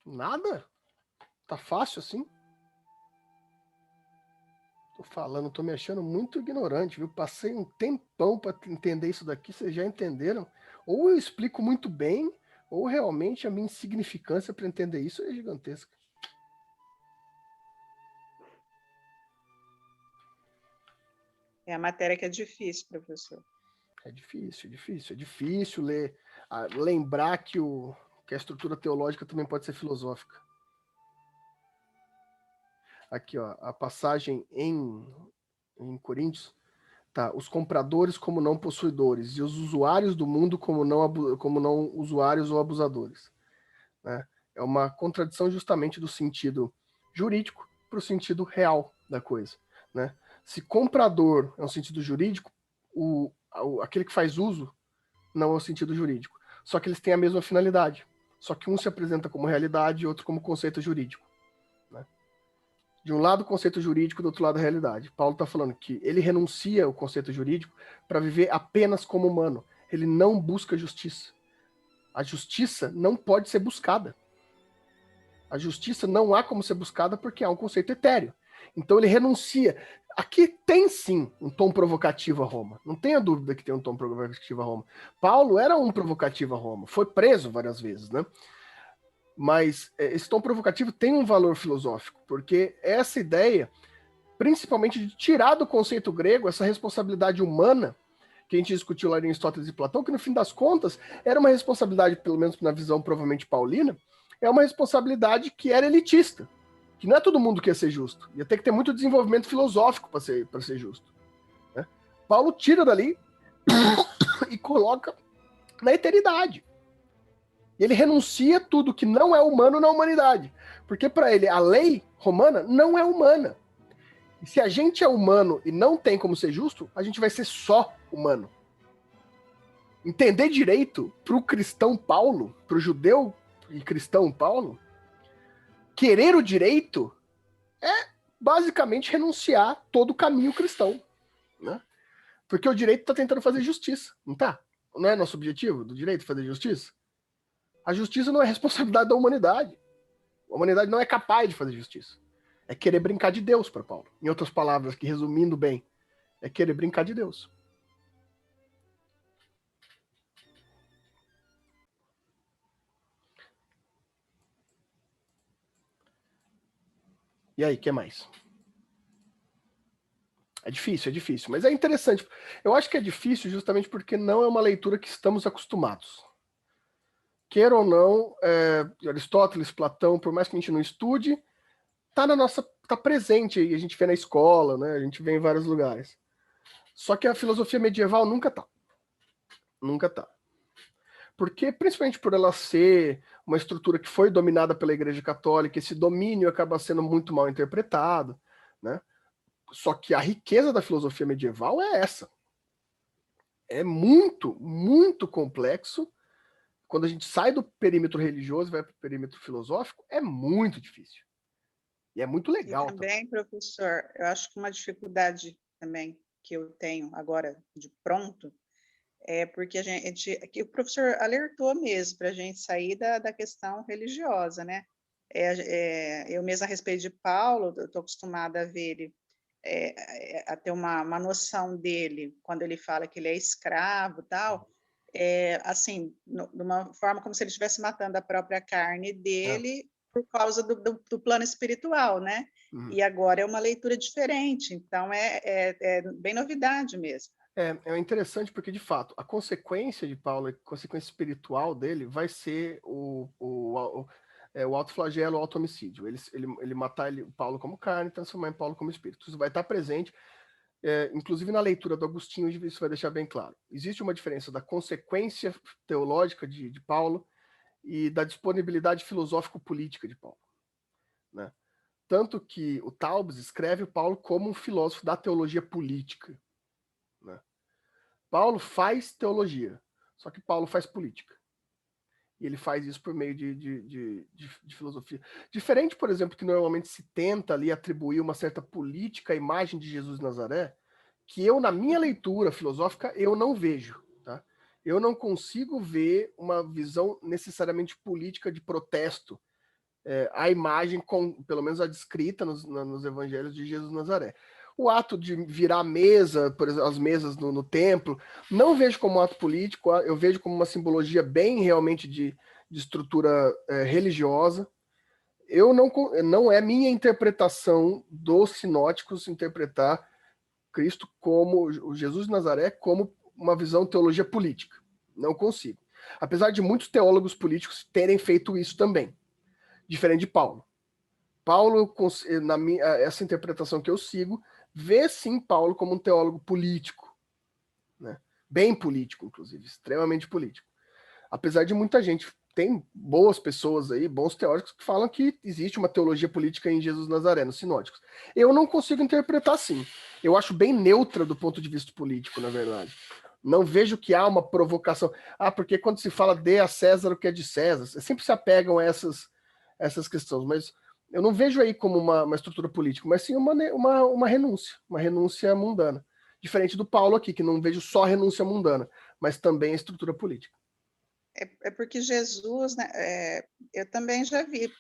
Nada? Tá fácil assim? Tô falando, tô me achando muito ignorante, viu? Passei um tempão para entender isso daqui, vocês já entenderam? Ou eu explico muito bem, ou realmente a minha insignificância para entender isso é gigantesca. É a matéria que é difícil, professor. É difícil ler, lembrar que a estrutura teológica também pode ser filosófica. Aqui, ó, a passagem em Coríntios, tá? Os compradores como não possuidores e os usuários do mundo como não usuários ou abusadores. Né? É uma contradição justamente do sentido jurídico para o sentido real da coisa. Né? Se comprador é um sentido jurídico, aquele que faz uso não é o sentido jurídico. Só que eles têm a mesma finalidade. Só que um se apresenta como realidade e outro como conceito jurídico. Né? De um lado o conceito jurídico, do outro lado a realidade. Paulo está falando que ele renuncia ao conceito jurídico para viver apenas como humano. Ele não busca justiça. A justiça não pode ser buscada. A justiça não há como ser buscada porque há um conceito etéreo. Então ele renuncia. Aqui tem sim um tom provocativo a Roma. Não tenha dúvida que tem um tom provocativo a Roma. Paulo era um provocativo a Roma. Foi preso várias vezes, né? Mas esse tom provocativo tem um valor filosófico, porque essa ideia, principalmente de tirar do conceito grego essa responsabilidade humana, que a gente discutiu lá em Aristóteles e Platão, que no fim das contas era uma responsabilidade, pelo menos na visão provavelmente paulina, é uma responsabilidade que era elitista, que não é todo mundo que ia ser justo, ia ter que ter muito desenvolvimento filosófico para ser justo. Né? Paulo tira dali e coloca na eternidade. E ele renuncia tudo que não é humano na humanidade. Porque para ele, a lei romana não é humana. E se a gente é humano e não tem como ser justo, a gente vai ser só humano. Entender direito para o cristão Paulo, para o judeu e cristão Paulo, querer o direito é basicamente renunciar todo o caminho cristão. Né? Porque o direito está tentando fazer justiça, não tá? Não é nosso objetivo do direito fazer justiça? A justiça não é responsabilidade da humanidade. A humanidade não é capaz de fazer justiça. É querer brincar de Deus para Paulo. Em outras palavras, que resumindo bem, é querer brincar de Deus. E aí, o que mais? É difícil, mas é interessante. Eu acho que é difícil justamente porque não é uma leitura que estamos acostumados. Queira ou não, Aristóteles, Platão, por mais que a gente não estude, tá presente aí, a gente vê na escola, né? A gente vê em vários lugares. Só que a filosofia medieval nunca tá. Nunca tá. Porque, principalmente por ela ser uma estrutura que foi dominada pela Igreja Católica, esse domínio acaba sendo muito mal interpretado, né? Só que a riqueza da filosofia medieval é essa. É muito, muito complexo. Quando a gente sai do perímetro religioso e vai para o perímetro filosófico, é muito difícil. E é muito E legal. também, professor, eu acho que uma dificuldade também que eu tenho agora de pronto é porque que o professor alertou mesmo para a gente sair da questão religiosa, né? Eu mesma a respeito de Paulo, eu estou acostumada a ver ele, a ter uma noção dele, quando ele fala que ele é escravo e tal, assim, de uma forma como se ele estivesse matando a própria carne dele por causa do plano espiritual, né? E agora é uma leitura diferente, então é bem novidade mesmo. É interessante porque, de fato, a consequência de Paulo, a consequência espiritual dele vai ser o autoflagelo, o auto-homicídio. Ele matar Paulo como carne e transformar em Paulo como espírito. Isso vai estar presente, inclusive na leitura do Agostinho, isso vai deixar bem claro. Existe uma diferença da consequência teológica de Paulo e da disponibilidade filosófico-política de Paulo, né? Tanto que o Taubes escreve Paulo como um filósofo da teologia política, né? Paulo faz teologia, só que Paulo faz política. E ele faz isso por meio de filosofia. Diferente, por exemplo, que normalmente se tenta ali atribuir uma certa política à imagem de Jesus de Nazaré, que eu, na minha leitura filosófica, eu não vejo. Tá? Eu não consigo ver uma visão necessariamente política de protesto à imagem, pelo menos a descrita nos evangelhos de Jesus de Nazaré. O ato de virar mesa, por exemplo, as mesas no templo, não vejo como um ato político, eu vejo como uma simbologia bem realmente de estrutura religiosa. Não é minha interpretação dos sinóticos interpretar Cristo como o Jesus de Nazaré como uma visão de teologia política. Não consigo. Apesar de muitos teólogos políticos terem feito isso também. Diferente de Paulo. Paulo, essa interpretação que eu sigo, vê sim Paulo como um teólogo político, né? Bem político, inclusive, extremamente político. Apesar de muita gente, tem boas pessoas aí, bons teóricos, que falam que existe uma teologia política em Jesus Nazaré, nos sinóticos. Eu não consigo interpretar assim. Eu acho bem neutra do ponto de vista político, na verdade. Não vejo que há uma provocação. Porque quando se fala dê a César o que é de César, sempre se apegam a essas questões, mas eu não vejo aí como uma estrutura política, mas sim uma renúncia mundana. Diferente do Paulo aqui, que não vejo só renúncia mundana, mas também a estrutura política. É porque Jesus, né, eu também já vi,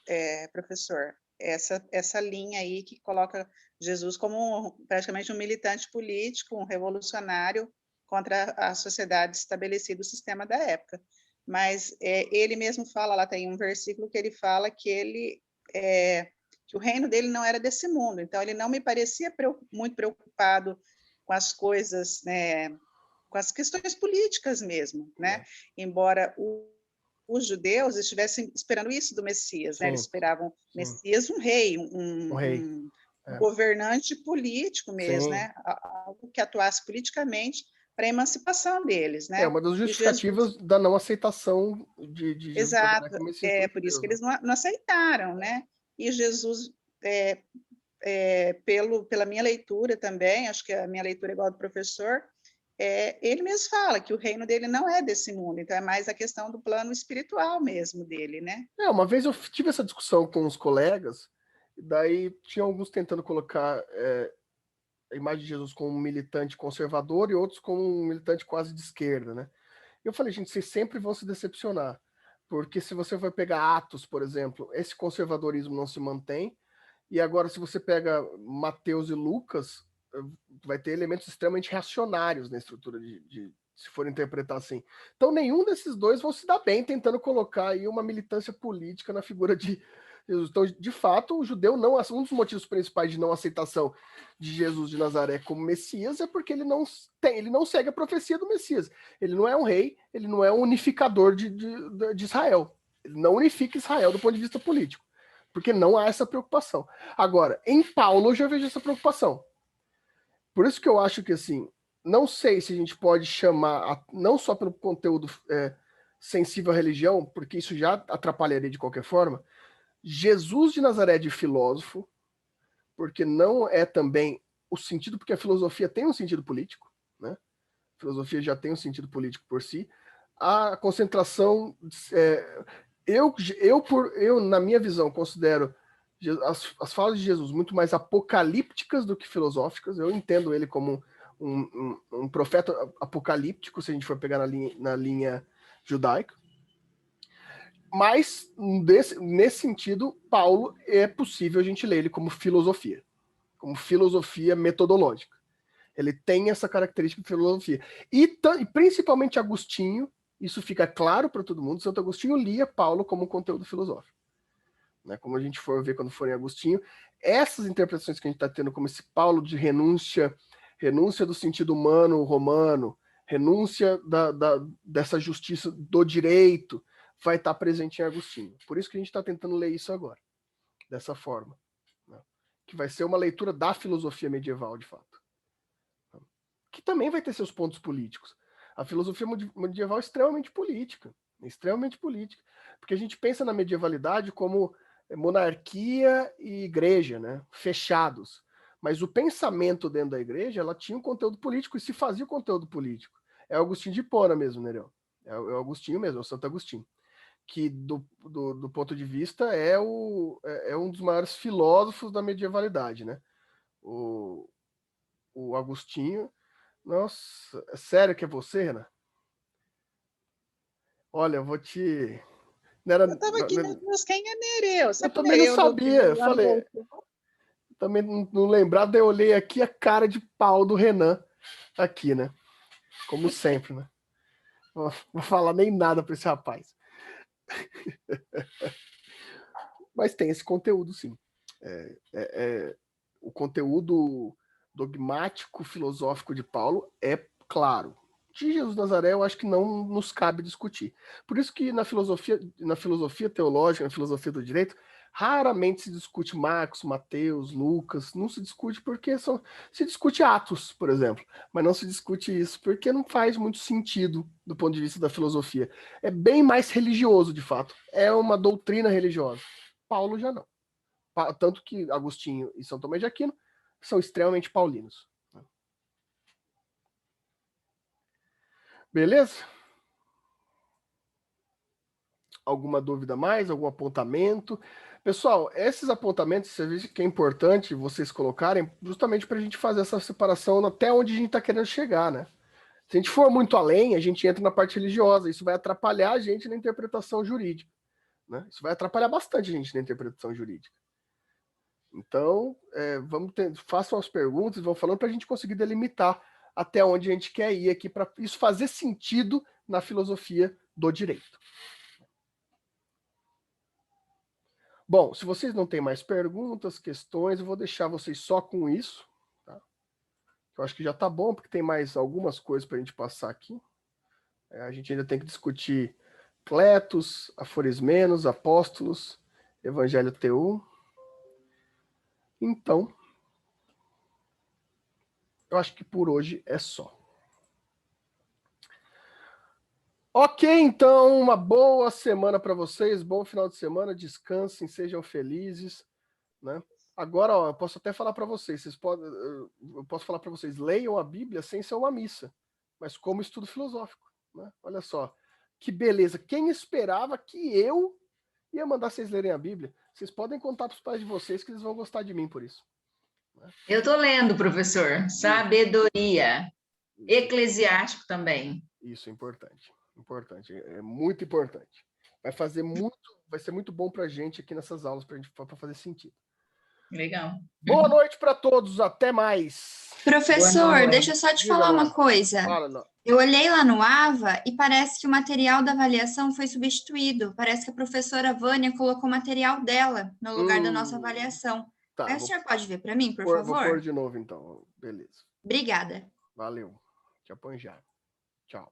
professor, essa linha aí que coloca Jesus como praticamente um militante político, um revolucionário contra a sociedade estabelecida, o sistema da época. Mas ele mesmo fala, lá tem um versículo que ele fala que que o reino dele não era desse mundo, então ele não me parecia muito preocupado com as coisas, né, com as questões políticas mesmo, né? Embora os judeus estivessem esperando isso do Messias, né? Eles esperavam Messias, um rei, um governante político mesmo, né? Algo que atuasse politicamente para a emancipação deles, né? É uma das justificativas da não aceitação de Jesus. Exato, por isso que eles não aceitaram, né? E Jesus, pela minha leitura também, acho que a minha leitura é igual ao do professor, ele mesmo fala que o reino dele não é desse mundo, então é mais a questão do plano espiritual mesmo dele, né? Uma vez eu tive essa discussão com os colegas, daí tinha alguns tentando colocar a imagem de Jesus como um militante conservador e outros como um militante quase de esquerda, né? Eu falei, gente, vocês sempre vão se decepcionar, porque se você vai pegar Atos, por exemplo, esse conservadorismo não se mantém, e agora se você pega Mateus e Lucas, vai ter elementos extremamente reacionários na estrutura se for interpretar assim. Então nenhum desses dois vão se dar bem tentando colocar aí uma militância política na figura Então, de fato, o judeu não... Um dos motivos principais de não aceitação de Jesus de Nazaré como Messias é porque ele não segue a profecia do Messias. Ele não é um rei, ele não é um unificador de Israel. Ele não unifica Israel do ponto de vista político, porque não há essa preocupação. Agora, em Paulo eu já vejo essa preocupação. Por isso que eu acho que, assim, não sei se a gente pode chamar, não só pelo conteúdo sensível à religião, porque isso já atrapalharia de qualquer forma, Jesus de Nazaré de filósofo, porque não é também o sentido, porque a filosofia tem um sentido político, né? A filosofia já tem um sentido político por si. A concentração... Eu, na minha visão, considero as falas de Jesus muito mais apocalípticas do que filosóficas. Eu entendo ele como um profeta apocalíptico, se a gente for pegar na linha judaica. Mas, nesse sentido, Paulo é possível a gente ler ele como filosofia metodológica. Ele tem essa característica de filosofia. E principalmente Agostinho, isso fica claro para todo mundo, Santo Agostinho lia Paulo como um conteúdo filosófico. Né? Como a gente for ver quando for em Agostinho, essas interpretações que a gente está tendo como esse Paulo de renúncia do sentido humano romano, renúncia dessa justiça do direito, vai estar presente em Agostinho. Por isso que a gente está tentando ler isso agora, dessa forma. Né? Que vai ser uma leitura da filosofia medieval, de fato. Que também vai ter seus pontos políticos. A filosofia medieval é extremamente política. Porque a gente pensa na medievalidade como monarquia e igreja, né? Fechados. Mas o pensamento dentro da igreja, ela tinha um conteúdo político e se fazia o conteúdo político. É Agostinho de Hipona mesmo, Nereu. É o Agostinho mesmo, é o Santo Agostinho. Que, do ponto de vista, é um dos maiores filósofos da medievalidade, né? O Agostinho... Nossa, é sério que é você, Renan? Olha, eu vou te... Eu estava aqui nas minhas, quem é Nereu? Eu também não sabia, eu falei... Também não lembrava, daí eu olhei aqui a cara de pau do Renan aqui, né? Como sempre, né? Não vou falar nem nada para esse rapaz. Mas tem esse conteúdo, sim. O conteúdo dogmático, filosófico de Paulo é claro. De Jesus de Nazaré, eu acho que não nos cabe discutir. Por isso que na filosofia teológica, na filosofia do direito, raramente se discute Marcos, Mateus, Lucas, não se discute porque se discute Atos, por exemplo, mas não se discute isso porque não faz muito sentido do ponto de vista da filosofia. É bem mais religioso, de fato. É uma doutrina religiosa. Paulo já não. Tanto que Agostinho e São Tomé de Aquino são extremamente paulinos. Beleza? Alguma dúvida mais? Algum apontamento? Pessoal, esses apontamentos, você vê que é importante vocês colocarem justamente para a gente fazer essa separação até onde a gente está querendo chegar, né? Se a gente for muito além, a gente entra na parte religiosa. Isso vai atrapalhar a gente na interpretação jurídica. Né? Isso vai atrapalhar bastante a gente na interpretação jurídica. Então, façam as perguntas, vão falando para a gente conseguir delimitar até onde a gente quer ir aqui, para isso fazer sentido na filosofia do direito. Bom, se vocês não têm mais perguntas, questões, eu vou deixar vocês só com isso. Tá? Eu acho que já está bom, porque tem mais algumas coisas para a gente passar aqui. A gente ainda tem que discutir Cletos, Aforismenos, Apóstolos, Evangelho TU. Então, eu acho que por hoje é só. Ok, então, uma boa semana para vocês, bom final de semana, descansem, sejam felizes, né? Agora, ó, eu posso até falar para vocês, eu posso falar para vocês, leiam a Bíblia sem ser uma missa, mas como estudo filosófico, né? Olha só, que beleza, quem esperava que eu ia mandar vocês lerem a Bíblia? Vocês podem contar para os pais de vocês que eles vão gostar de mim por isso. Né? Eu estou lendo, professor, Sabedoria, Eclesiástico também. Isso é importante. Importante, é muito importante. Vai ser muito bom para a gente aqui nessas aulas, para fazer sentido. Legal. Boa noite para todos, até mais. Professor, deixa eu só te falar uma coisa. Fala, não. Eu olhei lá no AVA e parece que o material da avaliação foi substituído. Parece que a professora Vânia colocou o material dela no lugar da nossa avaliação. Tá, Aí o senhor pode ver para mim, por vou favor? pôr de novo, então. Beleza. Obrigada. Valeu. Te apanhar. Tchau.